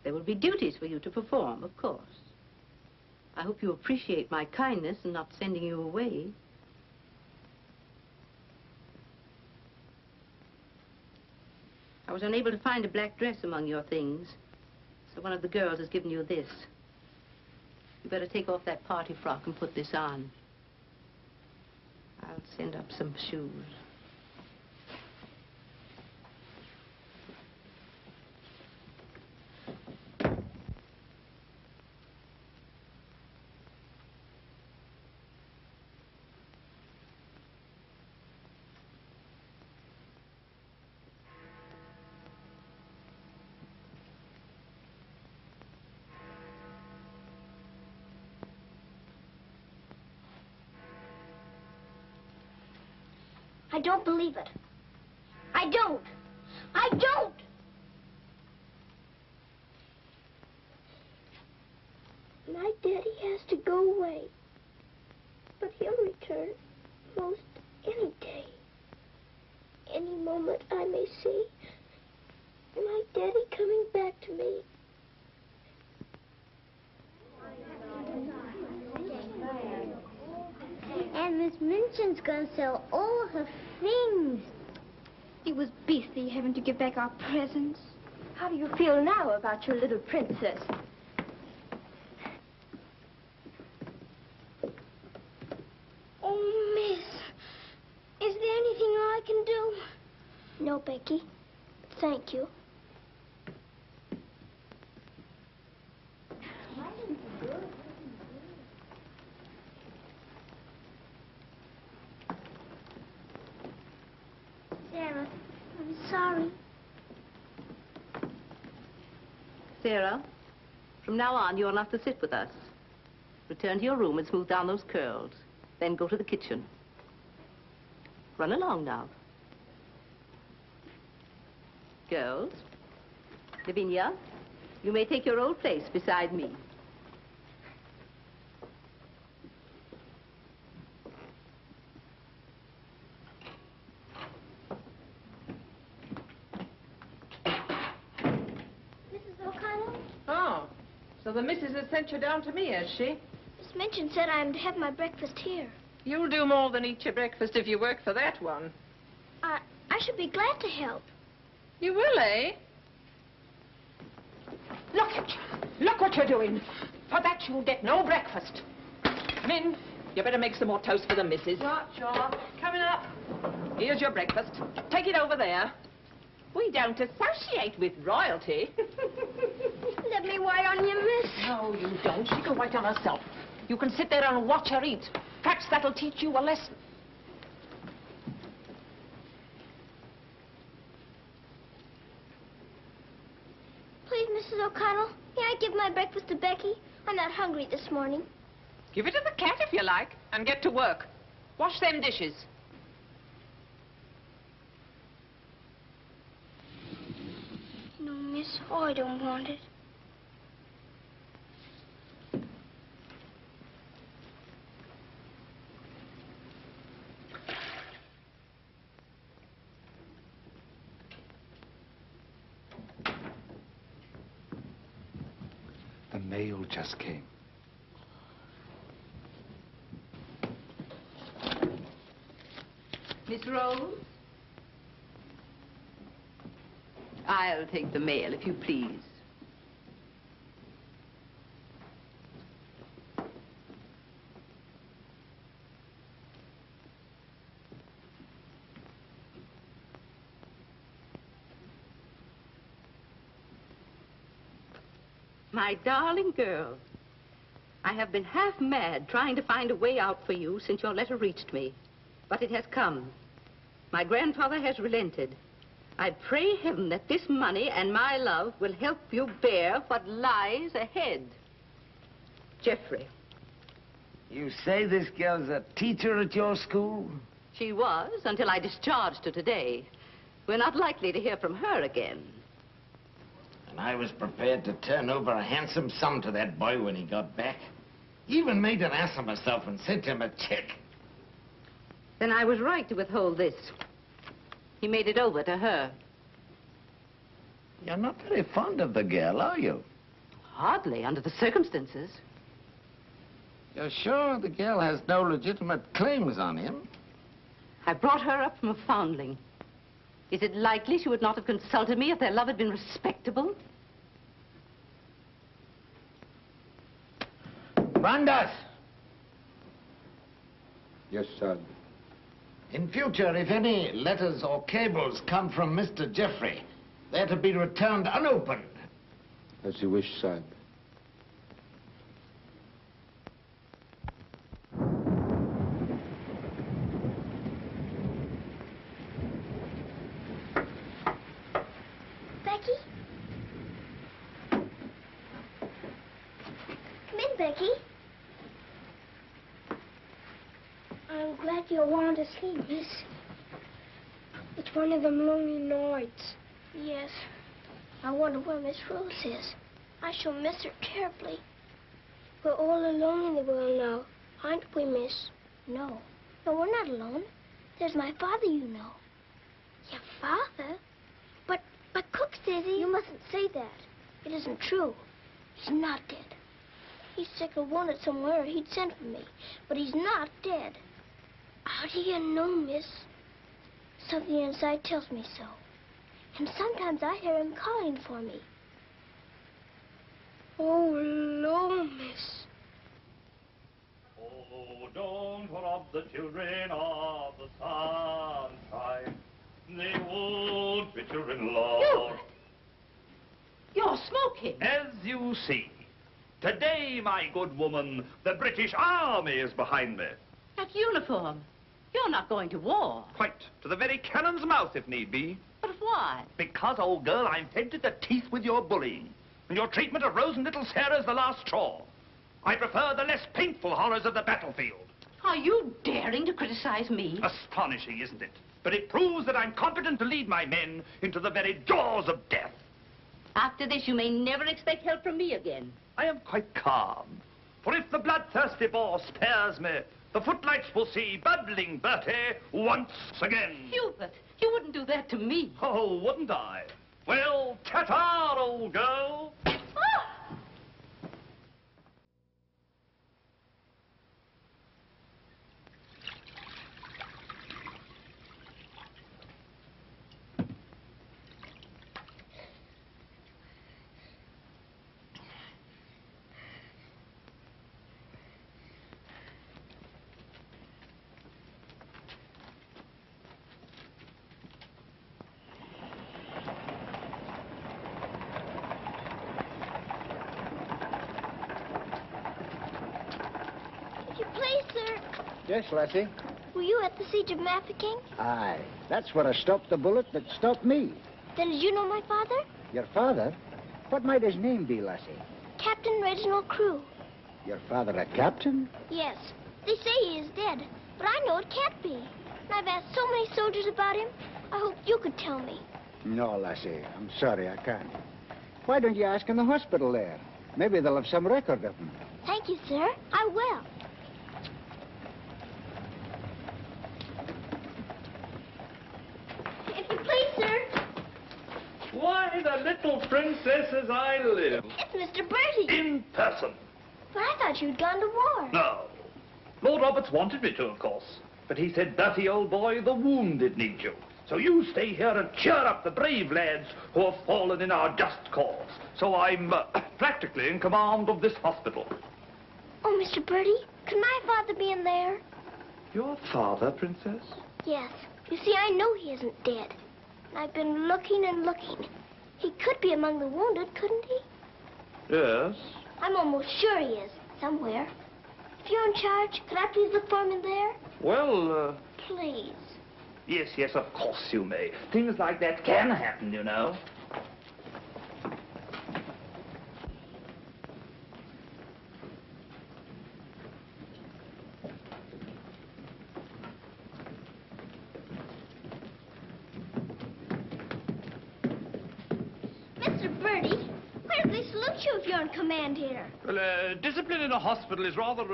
There will be duties for you to perform, of course. I hope you appreciate my kindness in not sending you away. I was unable to find a black dress among your things. So one of the girls has given you this. You better take off that party frock and put this on. I'll send up some shoes. I don't believe it. I don't. I don't! My daddy has to go away. But he'll return most any day. Any moment I may see my daddy coming back to me. And Miss Minchin's gonna sell all her things. It was beastly having to give back our presents. How do you feel now about your little princess? Oh, Miss, is there anything I can do? No, Becky. Thank you. Sarah, I'm sorry. Sarah, from now on, you're not to sit with us. Return to your room and smooth down those curls. Then go to the kitchen. Run along now. Girls, Lavinia, you may take your old place beside me. So the missus has sent you down to me, has she? Miss Minchin said I'm to have my breakfast here. You'll do more than eat your breakfast if you work for that one. I should be glad to help. You will, eh? Look at you. Look what you're doing. For that you'll get no breakfast. Min, you better make some more toast for the missus. Right, sure. Coming up. Here's your breakfast. Take it over there. We don't associate with royalty. Let me wait on you, miss. No, you don't. She can wait on herself. You can sit there and watch her eat. Perhaps that'll teach you a lesson. Please, Mrs. O'Connell, may I give my breakfast to Becky? I'm not hungry this morning. Give it to the cat if you like, and get to work. Wash them dishes. No, miss, I don't want it. The mail just came. Miss Rose? I'll take the mail, if you please. My darling girl, I have been half mad trying to find a way out for you since your letter reached me. But it has come. My grandfather has relented. I pray heaven that this money and my love will help you bear what lies ahead. Jeffrey. You say this girl's a teacher at your school? She was, until I discharged her today. We're not likely to hear from her again. And I was prepared to turn over a handsome sum to that boy when he got back. Even made an ass of myself and sent him a check. Then I was right to withhold this. He made it over to her. You're not very fond of the girl, are you? Hardly, under the circumstances. You're sure the girl has no legitimate claims on him? I brought her up from a foundling. Is it likely she would not have consulted me if their love had been respectable? Brandas! Yes, son. In future, if any letters or cables come from Mr. Jeffrey, they're to be returned unopened. As you wish, son. Becky? Come in, Becky. I'm glad you're wanting to sleep, miss. It's one of them lonely nights. Yes. I wonder where Miss Rose is. I shall miss her terribly. We're all alone in the world now, aren't we, miss? No. No, we're not alone. There's my father, you know. Your father? But Cook says he... You mustn't say that. It isn't true. He's not dead. He's sick or wounded somewhere, or he'd send for me. But he's not dead. How do you know, miss? Something inside tells me so. And sometimes I hear him calling for me. Oh, Lord, miss. Oh, don't rob the children of the sunshine. They won't fit your in-law. Hubert! You're smoking. As you see, today, my good woman, the British Army is behind me. That uniform. You're not going to war. Quite. To the very cannon's mouth, if need be. But why? Because, old girl, I'm fed to the teeth with your bullying. And your treatment of Rose and little Sarah's the last straw. I prefer the less painful horrors of the battlefield. Are you daring to criticize me? Astonishing, isn't it? But it proves that I'm competent to lead my men into the very jaws of death. After this, you may never expect help from me again. I am quite calm. For if the bloodthirsty boar spares me, the footlights will see bubbling Bertie once again. Hubert, you wouldn't do that to me. Oh, wouldn't I? Well, ta-ta, old girl. Yes, lassie? Were you at the siege of Mafeking? Aye. That's where I stopped the bullet that stopped me. Then did you know my father? Your father? What might his name be, lassie? Captain Reginald Crewe. Your father a captain? Yes. They say he is dead, but I know it can't be. And I've asked so many soldiers about him. I hope you could tell me. No, lassie. I'm sorry, I can't. Why don't you ask in the hospital there? Maybe they'll have some record of him. Thank you, sir. I will. If you please, sir. Why, the little princess as I live. It's Mr. Bertie. In person. But I thought you'd gone to war. No. Lord Roberts wanted me to, of course. But he said, Bertie, old boy, the wounded need you. So you stay here and cheer up the brave lads who have fallen in our just cause. So I'm practically in command of this hospital. Oh, Mr. Bertie, can my father be in there? Your father, Princess? Yes. You see, I know he isn't dead. I've been looking and looking. He could be among the wounded, couldn't he? Yes. I'm almost sure he is, somewhere. If you're in charge, could I please look for him in there? Well, Please. Yes, yes, of course you may. Things like that can happen, you know. Mr. Bertie, where do they salute you if you're in command here? Well, discipline in a hospital is rather,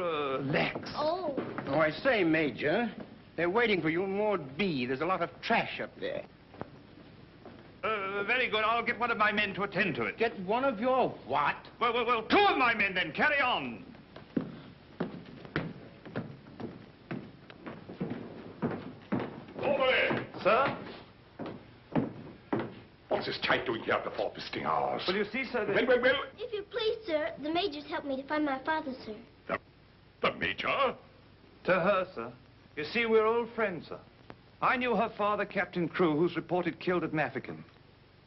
lax. Oh. Oh, I say, Major, they're waiting for you in Ward B. There's a lot of trash up there. Very good. I'll get one of my men to attend to it. Get one of your what? Well, two of my men, then. Carry on. Over there. Sir? What's this chap doing here before visiting hours? Well, you see, sir, that... Well. If you please, sir, the Major's helped me to find my father, sir. The Major? To her, sir. You see, we're old friends, sir. I knew her father, Captain Crew, who's reported killed at Mafeking.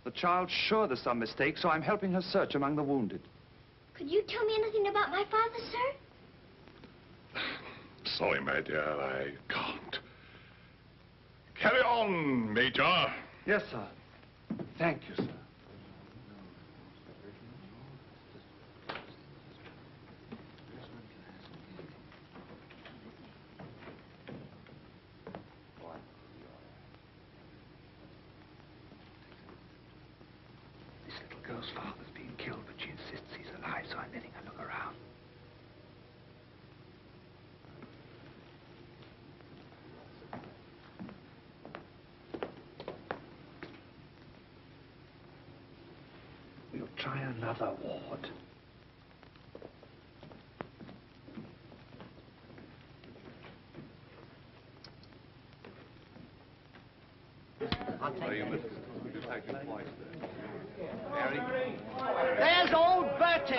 The child's sure there's some mistake, so I'm helping her search among the wounded. Could you tell me anything about my father, sir? Sorry, my dear, I can't. Carry on, Major. Yes, sir. Thank you, sir. Girl's father's being killed, but she insists he's alive, so I'm letting her look around. We'll try another ward. I'll take you. There's old Bertie.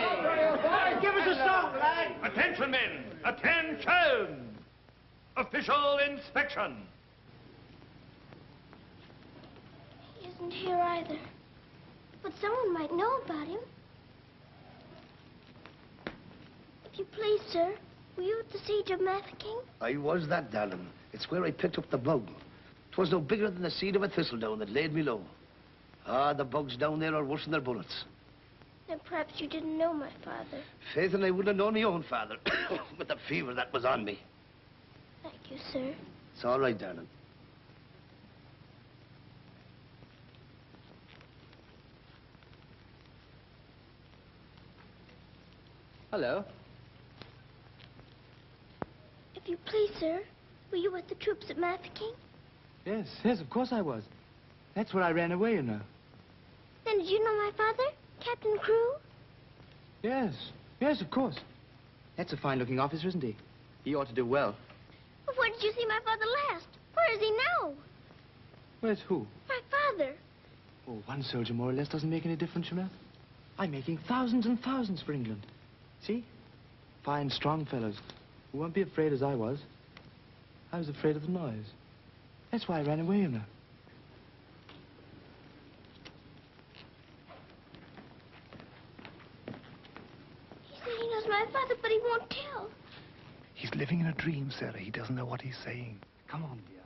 Give us a song, lad. Attention, men! Attention! Official inspection. He isn't here either. But someone might know about him. If you please, sir, were you at the siege of Mafeking? I was that, darling. It's where I picked up the bug. 'Twas no bigger than the seed of a thistledown that laid me low. Ah, the bugs down there are worse than their bullets. Then perhaps you didn't know my father. Faith, and I wouldn't have known my own father with the fever that was on me. Thank you, sir. It's all right, darling. Hello. If you please, sir, were you with the troops at Mafeking? Yes, of course I was. That's where I ran away, you know. Then did you know my father, Captain Crew? Yes, of course. That's a fine-looking officer, isn't he? He ought to do well. Well, where did you see my father last? Where is he now? Where's who? My father. Oh, one soldier more or less doesn't make any difference, you know. I'm making thousands and thousands for England. See? Fine, strong fellows who won't be afraid as I was. I was afraid of the noise. That's why I ran away, you know. He said he knows my father, but he won't tell. He's living in a dream, Sarah. He doesn't know what he's saying. Come on, dear.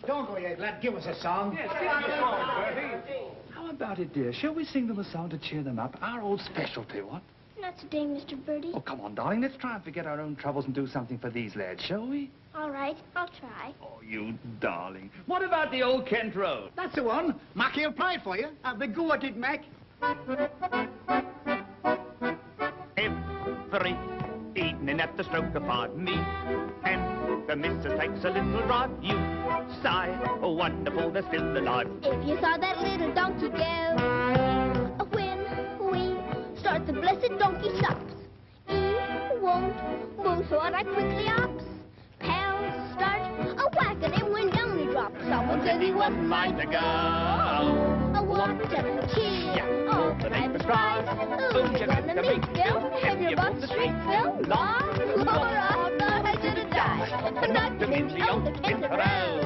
Don't go yet, lad. Give us a song. Yes, give us a song, Bertie. How about it, dear? Shall we sing them a song to cheer them up? Our old specialty, what? Not today, Mr. Bertie. Oh, come on, darling. Let's try and forget our own troubles and do something for these lads, shall we? All right, I'll try. Oh, you darling. What about the old Kent Road? That's the one. Mackie'll play it for you. Have the go at it, Mac. Every evening at the stroke of 5 me and the missus takes a little drive. You sigh, oh wonderful, they're still alive. If you saw that little donkey go, when we start the blessed donkey stops, he won't move, so I quickly ups. Pound Someone says he wasn't like the girl. Oh, what a cheer. Yeah. Oh, The neighbor's cries. Who's gonna meet Bill? Have you bought the street, Bill? Laura, I thought I should have died. Not to meet the old kids around.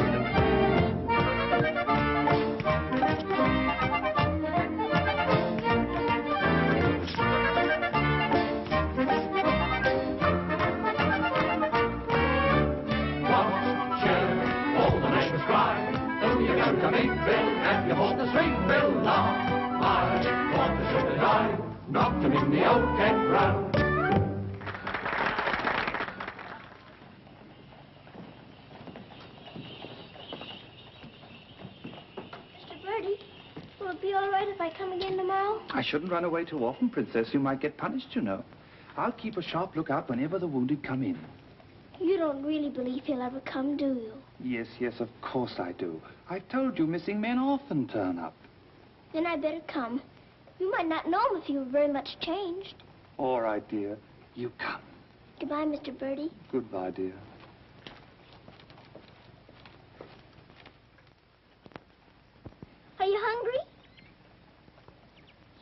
To meet Bill, and you bought the street, Bill. Law, I thought I should have died, not to meet the old Kent Brown. Mr. Birdie, will it be all right if I come again tomorrow? I shouldn't run away too often, Princess. You might get punished, you know. I'll keep a sharp lookout whenever the wounded come in. You don't really believe he'll ever come, do you? Yes, yes, of course I do. I've told you missing men often turn up. Then I better come. You might not know him if you were very much changed. All right, dear. You come. Goodbye, Mr. Birdie. Goodbye, dear. Are you hungry?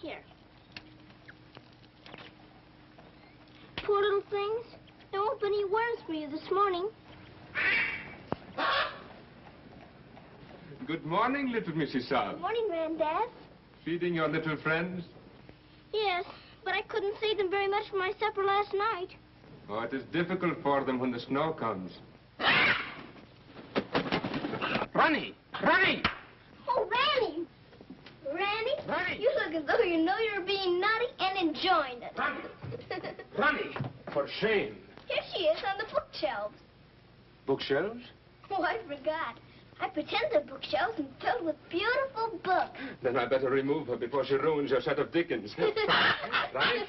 Here. Poor little things. There won't be any worms for you this morning. Good morning, little Mrs. Saab. Good morning, Granddad. Feeding your little friends? Yes, but I couldn't save them very much for my supper last night. Oh, it is difficult for them when the snow comes. Ronnie! Ronnie! Oh, Ranny! Ranny, you look as though you know you're being naughty and enjoying it. Ronnie! For shame. Here she is on the bookshelves. Bookshelves? Oh, I forgot. I pretend they're bookshelves and filled with beautiful books. Then I better remove her before she ruins your set of Dickens. Ronnie?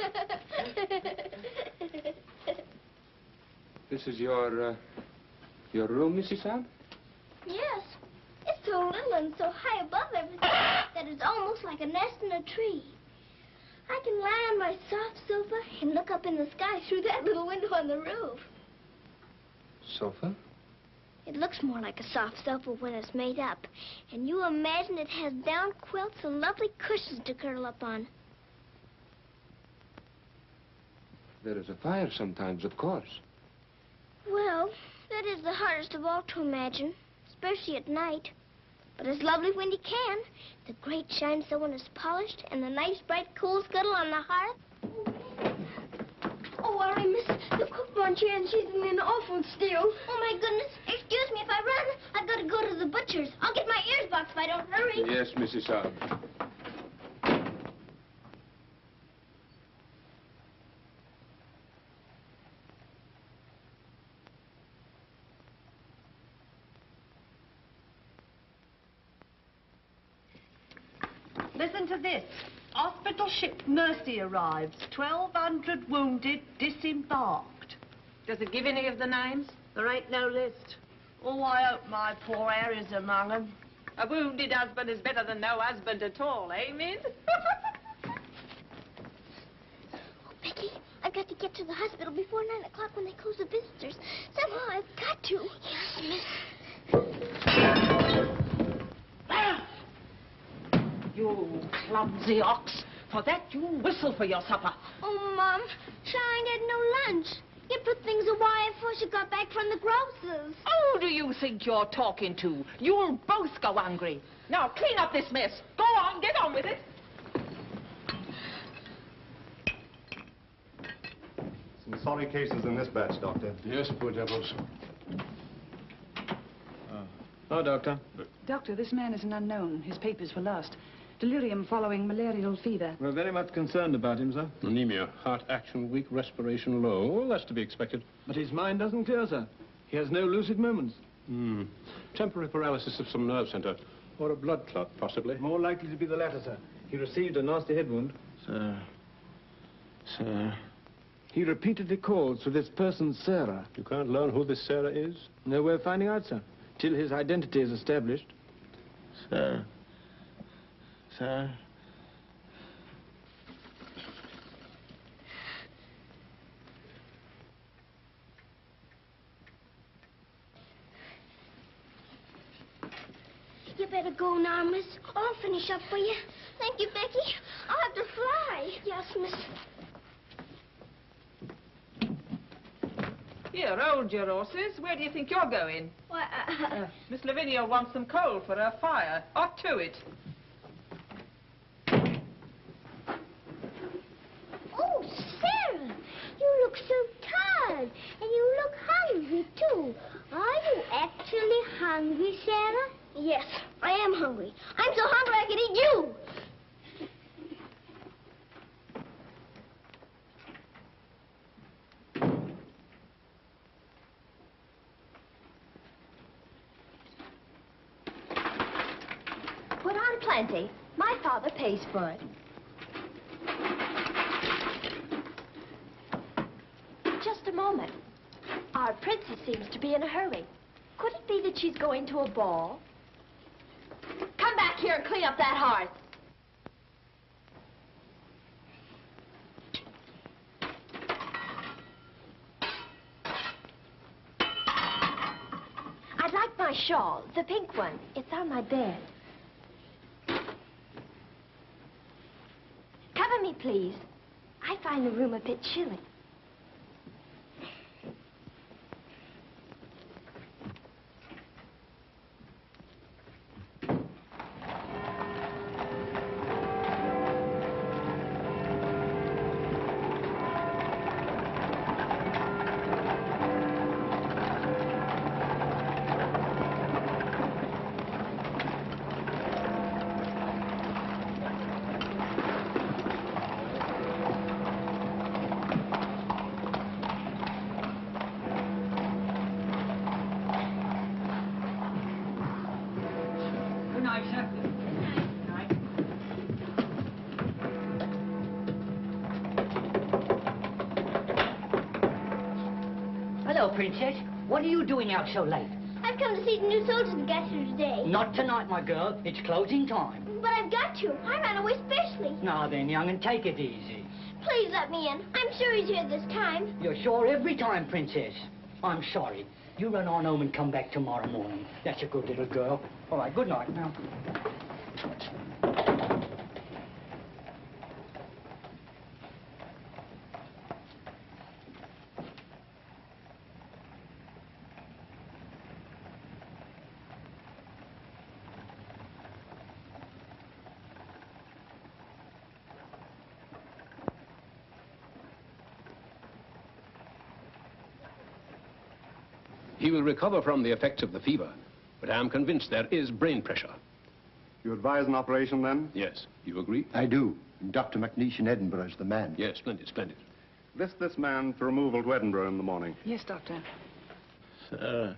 This is your room, Mrs. Saab? Yes. It's so little and so high above everything that it's almost like a nest in a tree. I can lie on my soft sofa and look up in the sky through that little window on the roof. Sofa? It looks more like a soft sofa when it's made up. And you imagine it has down quilts and lovely cushions to curl up on. There is a fire sometimes, of course. Well, that is the hardest of all to imagine, especially at night. But it's lovely when you can. The grate shines so when it's polished, and the nice bright coal scuttle on the hearth. Oh, I missed the cook bunch here, and she's in an awful stew. Oh, my goodness. Excuse me if I run. I've got to go to the butcher's. I'll get my ears boxed if I don't hurry. Yes, Mrs. Saab. Listen to this. Hospital ship Mercy arrives. 1,200 wounded disembarked. Does it give any of the names? There ain't no list. Oh, I hope my poor Harry's among them. A wounded husband is better than no husband at all, eh, Miss? Becky, I've got to get to the hospital before 9 o'clock when they close the visitors. Somehow I've got to. Yes, miss. You clumsy ox. For that, you whistle for your supper. Oh, Mom, Shine had no lunch. You put things away before she got back from the grocer's. Who do you think you're talking to? You'll both go hungry. Now, clean up this mess. Go on, get on with it. Some sorry cases in this batch, Doctor. Yes, poor devils. Oh, Doctor. Doctor, this man is an unknown. His papers were lost. Delirium following malarial fever. We're very much concerned about him, sir. Anemia, heart action weak, respiration low. Well, that's to be expected. But his mind doesn't clear, sir. He has no lucid moments. Temporary paralysis of some nerve center. Or a blood clot, possibly. More likely to be the latter, sir. He received a nasty head wound. Sir. He repeatedly calls for this person, Sarah. You can't learn who this Sarah is? No way of finding out, sir. Till his identity is established. Sir. better go now, miss. I'll finish up for you. Thank you, Becky. I'll have to fly. Yes, miss. Here, hold your horses. Where do you think you're going? Why, Miss Lavinia wants some coal for her fire. Hot to it. Oh, Sarah, you look so tired, and you look hungry, too. Are you actually hungry, Sarah? Yes, I am hungry. I'm so hungry I could eat you. Put on plenty. My father pays for it. Just a moment. Our princess seems to be in a hurry. Could it be that she's going to a ball? Come back here and clean up that hearth. I'd like my shawl, the pink one. It's on my bed. Cover me, please. I find the room a bit chilly. Hello, Princess. What are you doing out so late? I've come to see the new soldiers that got here today. Not tonight, my girl. It's closing time. But I've got to. I ran away specially. Now then, young, and take it easy. Please let me in. I'm sure he's here this time. You're sure every time, Princess. I'm sorry. You run on home and come back tomorrow morning. That's a good little girl. All right, good night now. He will recover from the effects of the fever, but I am convinced there is brain pressure. You advise an operation, then? Yes. You agree? I do. And Dr. McNeish in Edinburgh is the man. Yes, splendid, splendid. List this man for removal to Edinburgh in the morning. Yes, Doctor. Sir.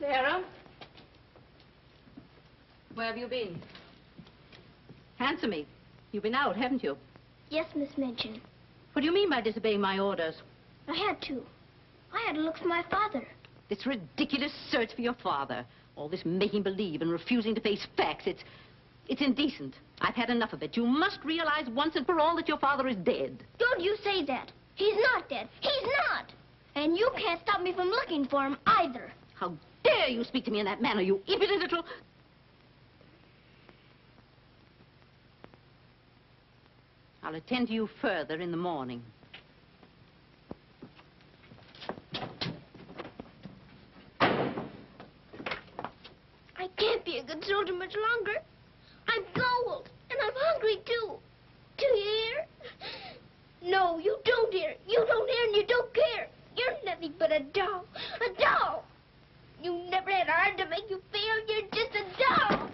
Sarah? Where have you been? Answer me. You've been out, haven't you? Yes, Miss Minchin. What do you mean by disobeying my orders? I had to. I had to look for my father. This ridiculous search for your father. All this making believe and refusing to face facts. It's indecent. I've had enough of it. You must realize once and for all that your father is dead. Don't you say that. He's not dead. He's not. And you can't stop me from looking for him either. How dare you speak to me in that manner, you impudent little... I'll attend to you further in the morning. I can't be a good soldier much longer. I'm cold, and I'm hungry, too. Do you hear? No, you don't hear. You don't hear and you don't care. You're nothing but a doll. A doll. You never had a heart to make you feel. You're just a doll.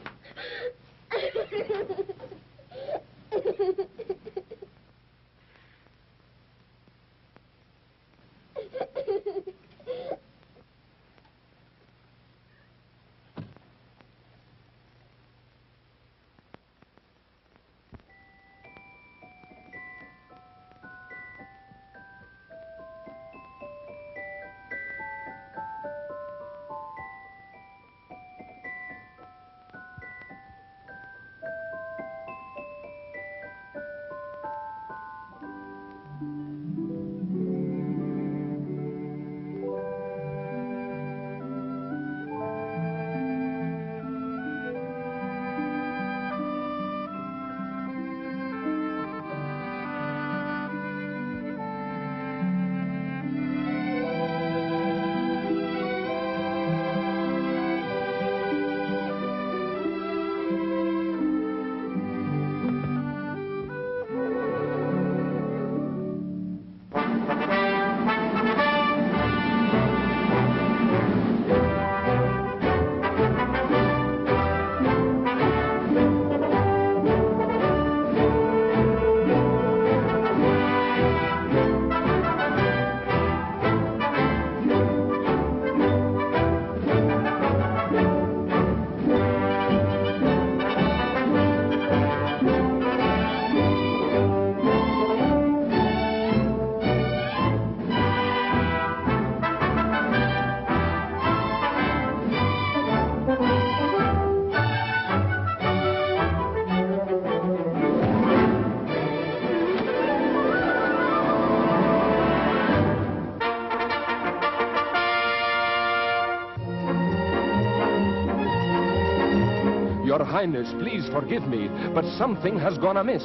Your Highness, please forgive me, but something has gone amiss.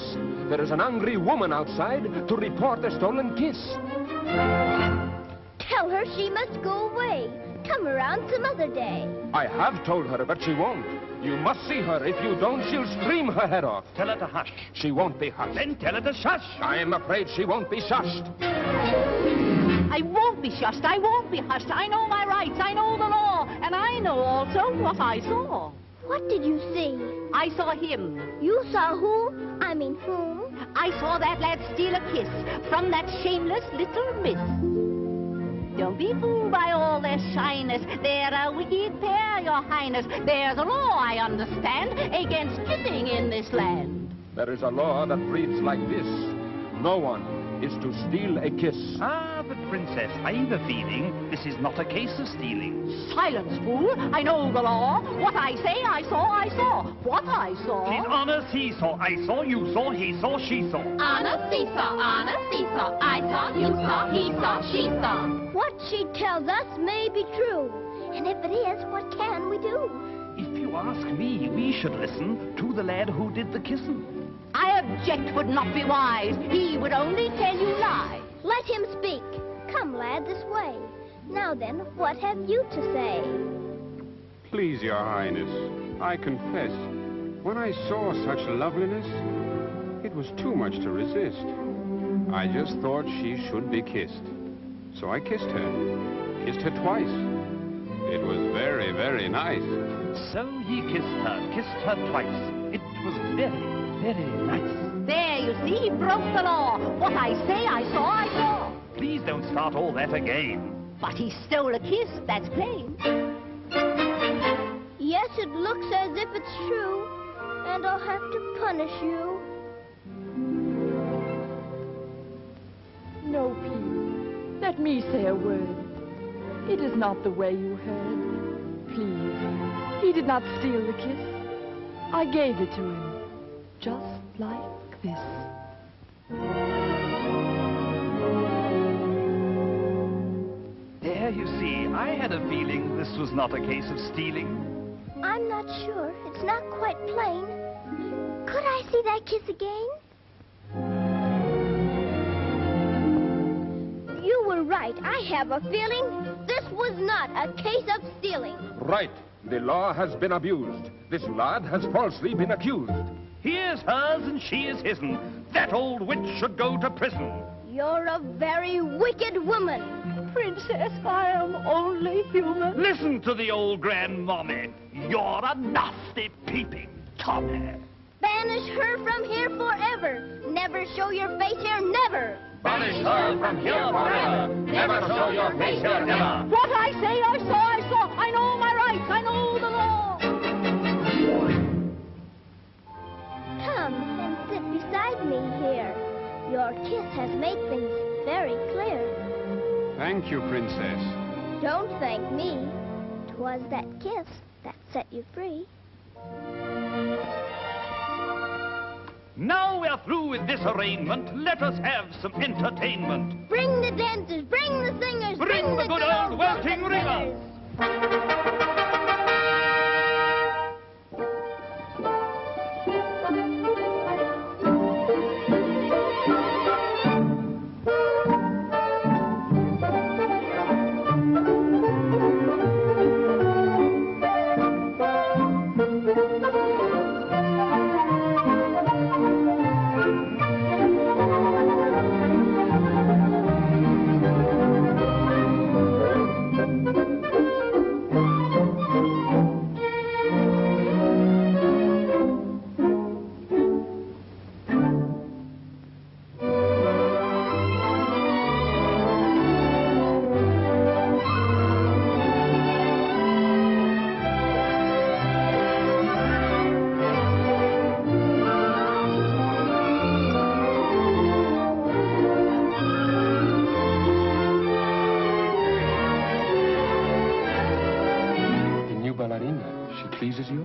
There is an angry woman outside to report a stolen kiss. Tell her she must go away. Come around some other day. I have told her, but she won't. You must see her. If you don't, she'll scream her head off. Tell her to hush. She won't be hushed. Then tell her to shush. I am afraid she won't be shushed. I won't be shushed. I won't be hushed. I know my rights. I know the law. And I know also what I saw. What did you see? I saw him. You saw who? I mean whom? I saw that lad steal a kiss from that shameless little miss. Don't be fooled by all their shyness. They're a wicked pair, your highness. There's a law, I understand, against kissing in this land. There is a law that reads like this. No one is to steal a kiss. Ah, but Princess, I've a feeling this is not a case of stealing. Silence, fool. I know the law. What I say, I saw, I saw. What I saw... She's honest, he saw, I saw, you saw, he saw, she saw. Honest, he saw, I saw, you saw, he saw, she saw. What she tells us may be true. And if it is, what can we do? If you ask me, we should listen to the lad who did the kissing. I object would not be wise. He would only tell you lies. Let him speak. Come, lad, this way. Now then, what have you to say? Please, Your Highness, I confess, when I saw such loveliness, it was too much to resist. I just thought she should be kissed. So I kissed her twice. It was very, very nice. So he kissed her twice. It was very, very nice. There, you see, he broke the law. What I say, I saw, I saw. Please don't start all that again. But he stole a kiss, that's plain. Yes, it looks as if it's true, and I'll have to punish you. No, Pete. Let me say a word. It is not the way you heard. Please. He did not steal the kiss. I gave it to him. Just like this. There, you see, I had a feeling this was not a case of stealing. I'm not sure. It's not quite plain. Could I see that kiss again? You were right. I have a feeling this was not a case of stealing. Right. The law has been abused. This lad has falsely been accused. He is hers and she is his'n. That old witch should go to prison. You're a very wicked woman. Princess, I am only human. Listen to the old grandmommy. You're a nasty peeping Tommy. Banish her from here forever. Never show your face here, never. Banish her from here forever. Never show your face here, never. What I say, I saw, I saw. I know my rights, I know the law. Come and sit beside me here. Your kiss has made things very clear. Thank you, Princess. Don't thank me. 'Twas that kiss that set you free. Now we're through with this arraignment. Let us have some entertainment. Bring the dancers, bring the singers, Bring the good old welting ringers. Pleases you?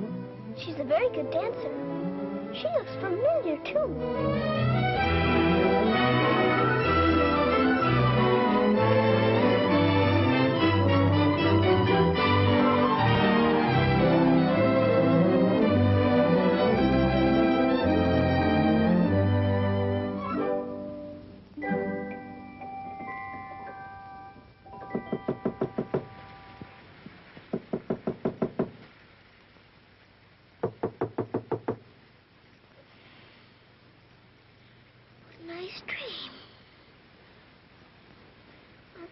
She's a very good dancer. She looks familiar, too.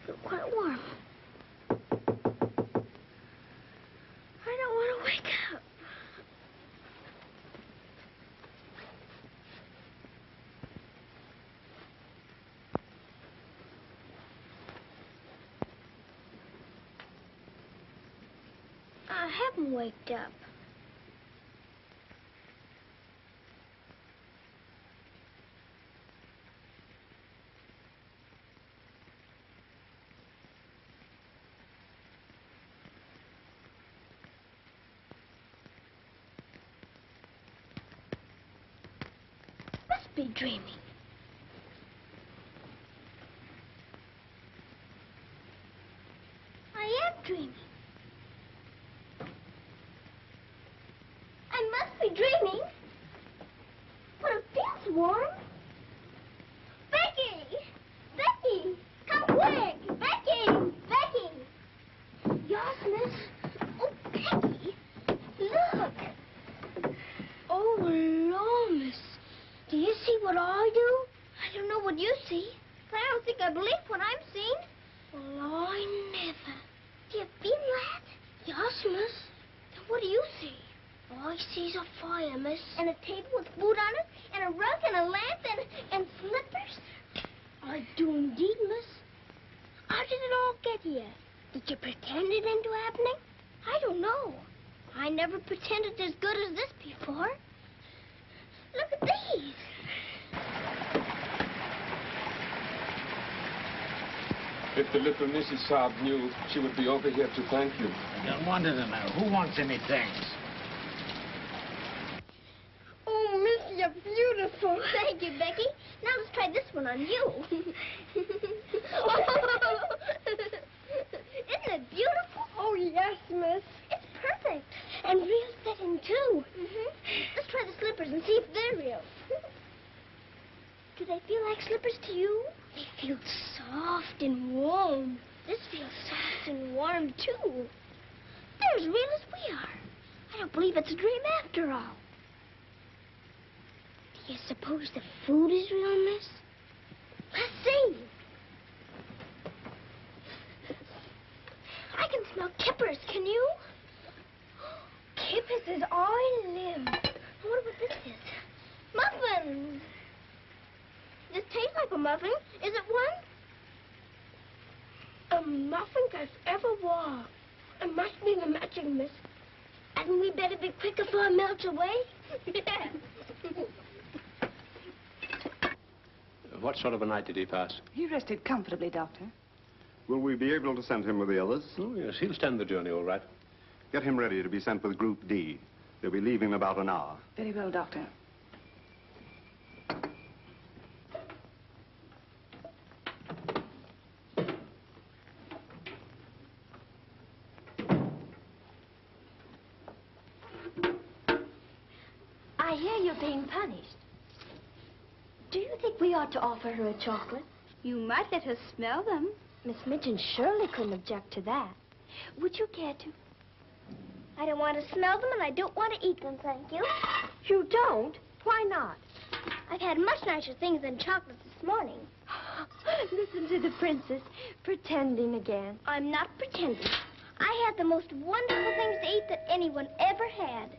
feel quite warm. I don't want to wake up. I haven't waked up. Must be dreaming. I am dreaming. I must be dreaming. But it feels warm. Becky! Becky! Come quick! Becky! Becky! Yes, miss? Oh, Becky! Look! Oh, Lord, miss. Do you see what I do? I don't know what you see. But I don't think I believe what I'm seeing. Well, I never. Do you feel that? Yes, miss. Then what do you see? All I see's a fire, miss. And a table with food on it, and a rug, and a lamp, and slippers. I do indeed, miss. How did it all get here? Did you pretend it into happening? I don't know. I never pretended as good as this before. Look at these. If the little Mrs. Saab knew, she would be over here to thank you. I don't want to know. Who wants any thanks? Oh, miss, you're beautiful. Thank you, Becky. Now let's try this one on you. Isn't it beautiful? Oh, yes, miss. It's perfect. And real fitting, too. Let's try the slippers and see if they're real. Do they feel like slippers to you? They feel soft and warm. This feels soft and warm, too. They're as real as we are. I don't believe it's a dream after all. Do you suppose the food is real, miss? Let's see. I can smell kippers, can you? Kippers is all I live. I wonder what this is. Muffins. This tastes like a muffin. Is it one? A muffin as ever was. It must be the magic, miss. Hadn't we better be quick before it melts away? Yeah. What sort of a night did he pass? He rested comfortably, Doctor. Will we be able to send him with the others? Oh, yes, he'll stand the journey all right. Get him ready to be sent with Group D. They'll be leaving in about an hour. Very well, Doctor. I hear you're being punished. Do you think we ought to offer her a chocolate? You might let her smell them. Miss Midgeon surely couldn't object to that. Would you care to? I don't want to smell them, and I don't want to eat them, thank you. You don't? Why not? I've had much nicer things than chocolates this morning. Listen to the princess, pretending again. I'm not pretending. I had the most wonderful things to eat that anyone ever had.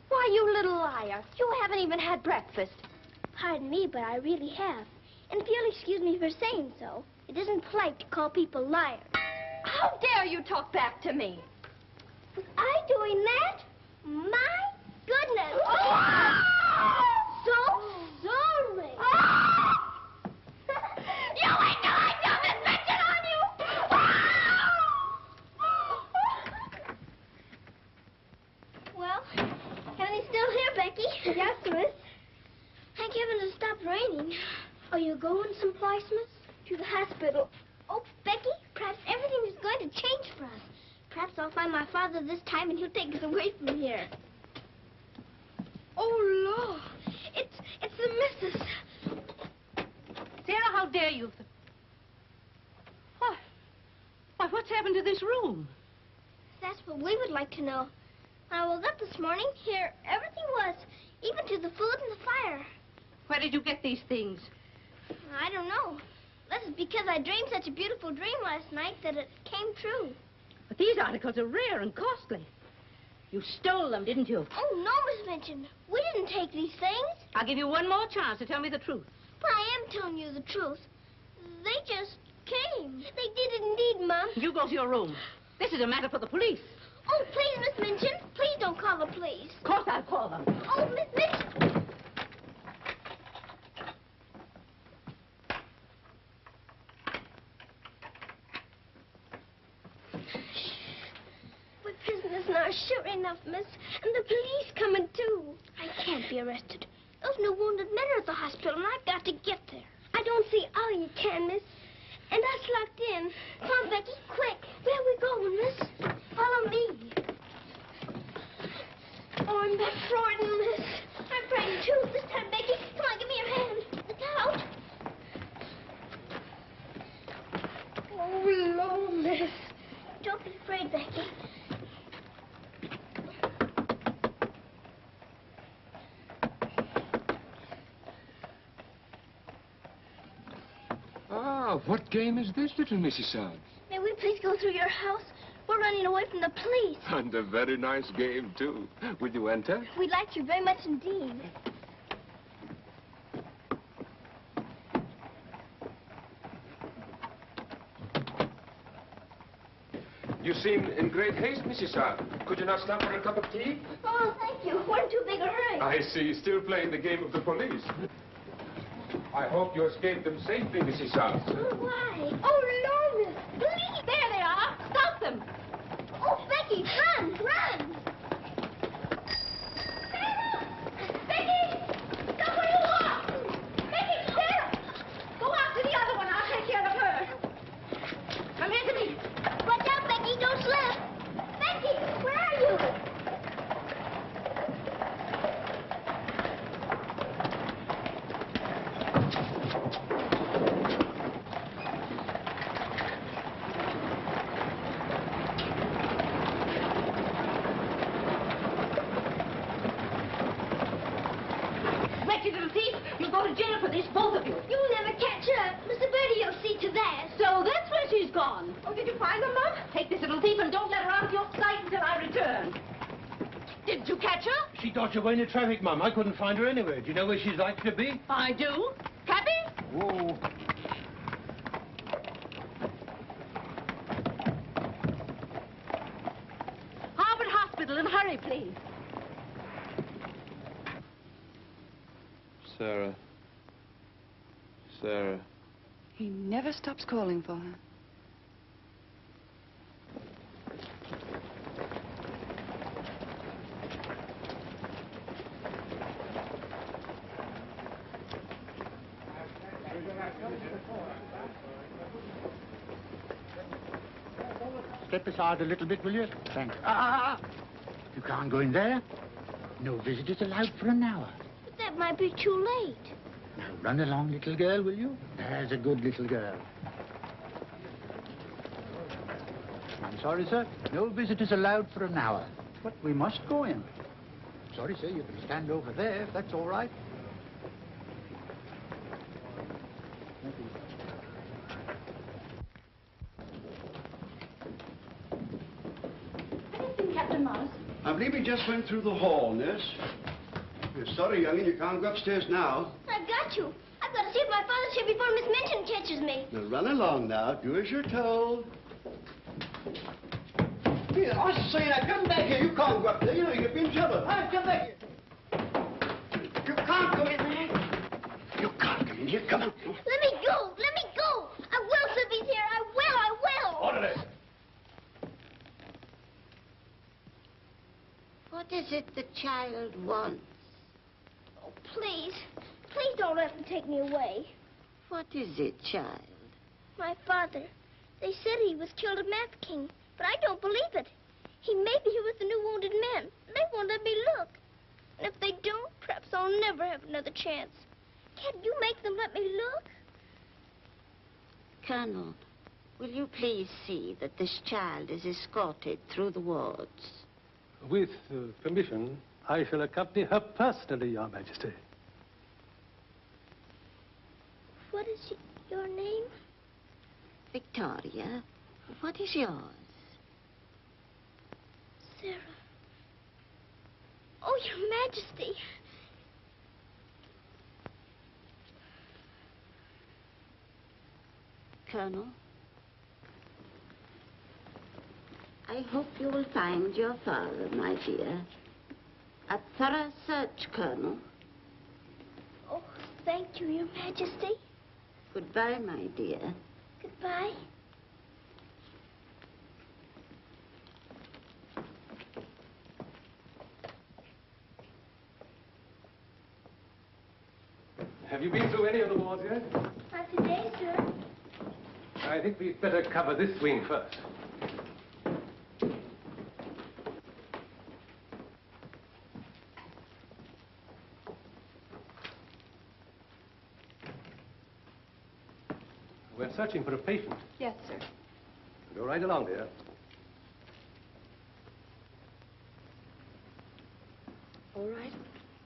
Why, you little liar. You haven't even had breakfast. Pardon me, but I really have. And if you'll excuse me for saying so, it isn't polite to call people liars. How dare you talk back to me? Was I doing that? My goodness. So sorry. You ain't no I don't mention on you! Well, can I still hear, Becky? Yes, miss. Thank heaven it stopped raining. Are you going someplace, miss? To the hospital. Oh, Becky, perhaps everything is going to change for us. Perhaps I'll find my father this time and he'll take us away from here. Oh, Lord. It's the missus. Sarah, how dare you? What? Why, what's happened to this room? That's what we would like to know. When I woke up this morning, here everything was, even to the food and the fire. Where did you get these things? I don't know. Let's be because I dreamed such a beautiful dream last night that it came true. But these articles are rare and costly. You stole them, didn't you? Oh, no, Miss Minchin. We didn't take these things. I'll give you one more chance to tell me the truth. But I am telling you the truth. They just came. They did indeed, Mom. You go to your room. This is a matter for the police. Oh, please, Miss Minchin. Please don't call the police. Of course I'll call them. Oh, Miss Minchin. We're prisoners now, sure enough, miss. And the police coming, too. I can't be arrested. Those new wounded men are at the hospital, and I've got to get there. I don't see how you can, miss. And us locked in. Come on, Becky, quick. Where are we going, miss? Follow me. Oh, I'm that frightened, miss. I'm frightened, too. This time, Becky. Come on, give me your hand. Look out. Oh, Lord, miss. Don't be afraid, Becky. Ah, what game is this, little Mrs. Hodge? May we please go through your house? We're running away from the police. And a very nice game, too. Will you enter? We'd like to very much indeed. You seem in great haste, Mrs. Hodge. Could you not stop for a cup of tea? Oh, thank you. We're in too big a hurry. I see. Still playing the game of the police. I hope you escaped them safely, Mrs. Hodge. Oh, why? Oh, Lord, miss. Police! There they are. Stop them. Oh, Becky, run, run. Becky! Stop where you are! Becky, Sarah! Go after the other one. I'll take care of her. Come here to me. Watch out, Becky. Don't slip. Becky, where are you? Wretched little thief. You'll go to jail for this, both of you. You'll never catch her. Mr. Birdie will see to that. So that's where she's gone. Oh, did you find her, Mom? Take this little thief and don't let her out of your sight until I return. Didn't you catch her? She dodged away in the traffic, Mum. I couldn't find her anywhere. Do you know where she's likely to be? I do. Cappy? Whoa. Harvard Hospital, and hurry, please. Sarah. Sarah. He never stops calling for her. Step aside a little bit, will you? Thanks. You can't go in there. No visitors allowed for an hour. But that might be too late. Now, run along, little girl, will you? There's a good little girl. I'm sorry, sir. No visitors allowed for an hour. But we must go in. Sorry, sir. You can stand over there, if that's all right. Captain Morris. I believe he just went through the hall, nurse. We're sorry, young'un, you can't go upstairs now. I've got you. I've got to see if my father's here before Miss Minchin catches me. Now run along now. Do as you're told. Here, I say now, come back here. You can't go up there. You know you'll be in trouble. All right, come back here. You can't go in there. You can't come in here. Come on. Let me go. Let me go. I will, if he's here. I will. I will. Orderly. What is it the child wants? Oh, please. Please don't let him take me away. What is it, child? My father. They said he was killed at Mafeking, but I don't believe it. He may be here with the new wounded men. They won't let me look. And if they don't, perhaps I'll never have another chance. Can't you make them let me look? Colonel, will you please see that this child is escorted through the wards? With permission, I shall accompany her personally, Your Majesty. What is your name? Victoria, what is yours? Sarah. Oh, Your Majesty. Colonel, I hope you will find your father, my dear. A thorough search, Colonel. Oh, thank you, Your Majesty. Goodbye, my dear. Goodbye. Have you been through any of the wards yet? Not today, sir. I think we'd better cover this wing first. We're searching for a patient. Yes, sir. Go right along, dear. All right.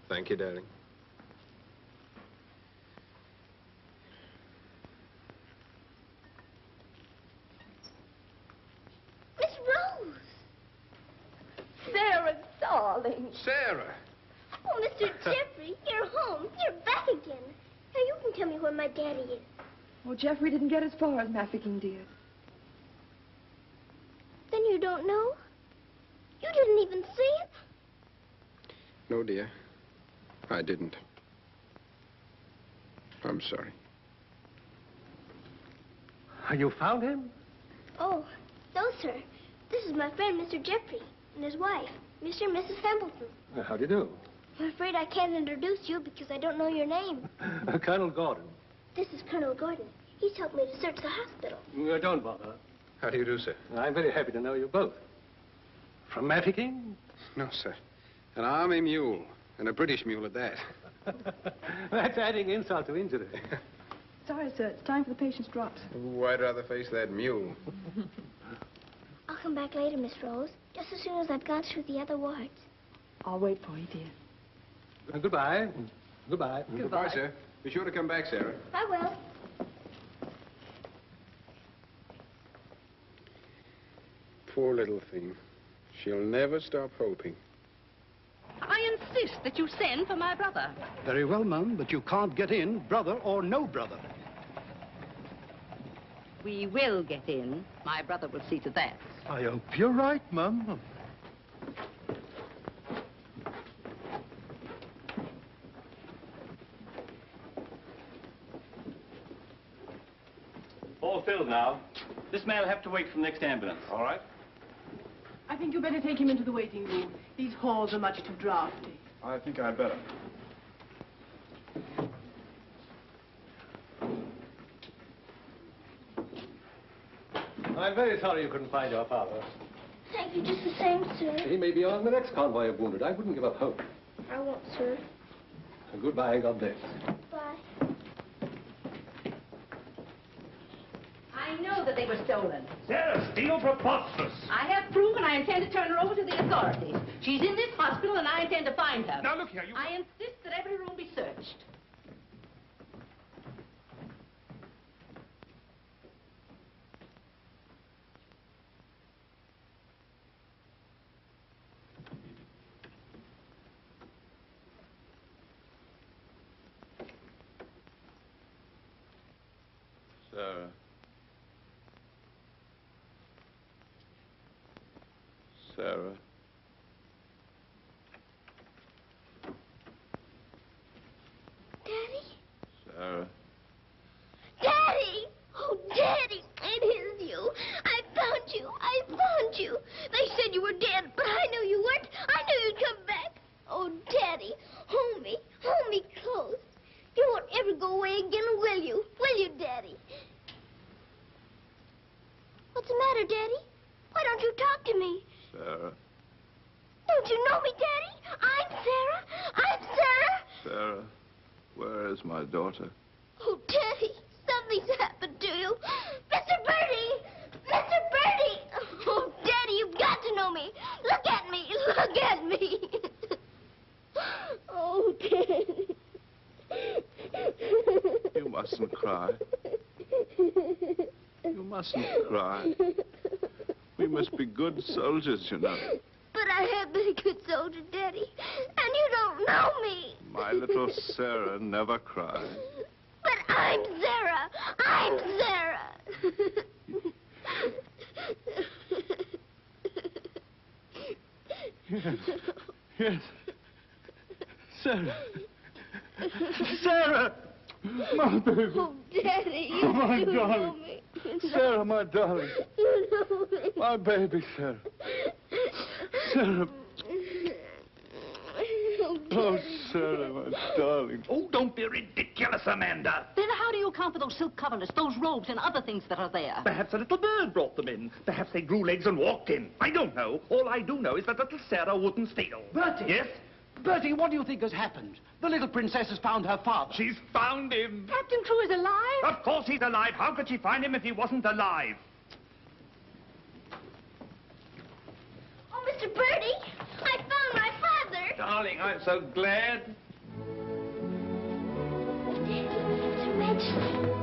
Thank you, darling. Miss Rose. Sarah, darling. Sarah! Oh, Mr. Jeffrey, you're home. You're back again. Now you can tell me where my daddy is. Well, Jeffrey didn't get as far as Mafeking, dear. Then you don't know? You didn't even see him? No, dear. I didn't. I'm sorry. You found him? Oh, no, sir. This is my friend, Mr. Jeffrey, and his wife, Mr. and Mrs. Templeton. How do you do? I'm afraid I can't introduce you because I don't know your name. Colonel Gordon. This is Colonel Gordon. He's helped me to search the hospital. Don't bother. How do you do, sir? I'm very happy to know you both. From Mafeking? No, sir. An army mule, and a British mule at that. That's adding insult to injury. Sorry, sir. It's time for the patient's drops. Ooh, I'd rather face that mule. I'll come back later, Miss Rose, just as soon as I've gone through the other wards. I'll wait for you, dear. Goodbye. Goodbye. Goodbye, sir. Be sure to come back, Sarah. I will. Poor little thing. She'll never stop hoping. I insist that you send for my brother. Very well, Mum, but you can't get in, brother or no brother. We will get in. My brother will see to that. I hope you're right, Mum. All filled now. This man will have to wait for the next ambulance. All right. I think you better take him into the waiting room. These halls are much too drafty. I think I'd better. I'm very sorry you couldn't find your father. Thank you just the same, sir. He may be on the next convoy of wounded. I wouldn't give up hope. I won't, sir. Goodbye, God bless. Bye. I know that they were stolen. Sarah, steal preposterous. I have proof, and I intend to turn her over to the authorities. She's in this hospital, and I intend to find her. Now, look here, you... I insist that every room be searched. Sarah. Sarah. Daddy? Sarah. Daddy! Oh, Daddy, it is you. I found you. I found you. They said you were dead, but I knew you weren't. I knew you'd come back. Oh, Daddy, hold me. Hold me close. You won't ever go away again, will you? Will you, Daddy? What's the matter, Daddy? Why don't you talk to me? Sarah. Don't you know me, Daddy? I'm Sarah. I'm Sarah. Sarah, where is my daughter? Oh, Daddy, something's happened to you. Mr. Birdie! Mr. Birdie! Oh, Daddy, you've got to know me. Look at me. Look at me. Oh, Daddy. You mustn't cry. You mustn't cry. We must be good soldiers, you know. But I have been a good soldier, Daddy, and you don't know me. My little Sarah never cried. But I'm Sarah. I'm Sarah. Yes. Yes. Sarah. Sarah! My baby. Oh, Daddy, you my do darling. know me. Sarah, my darling. You know me. My baby, Sarah. Sarah. Oh, Sarah, my darling. Oh, don't be ridiculous, Amanda. Then how do you account for those silk coverlets, those robes, and other things that are there? Perhaps a little bird brought them in. Perhaps they grew legs and walked in. I don't know. All I do know is that little Sarah wouldn't steal. Bertie! Yes? Bertie, what do you think has happened? The little princess has found her father. She's found him. Captain Crewe is alive? Of course he's alive. How could she find him if he wasn't alive? Oh, Mr. Birdie, I found my father. Darling, I'm so glad. It's a red snake.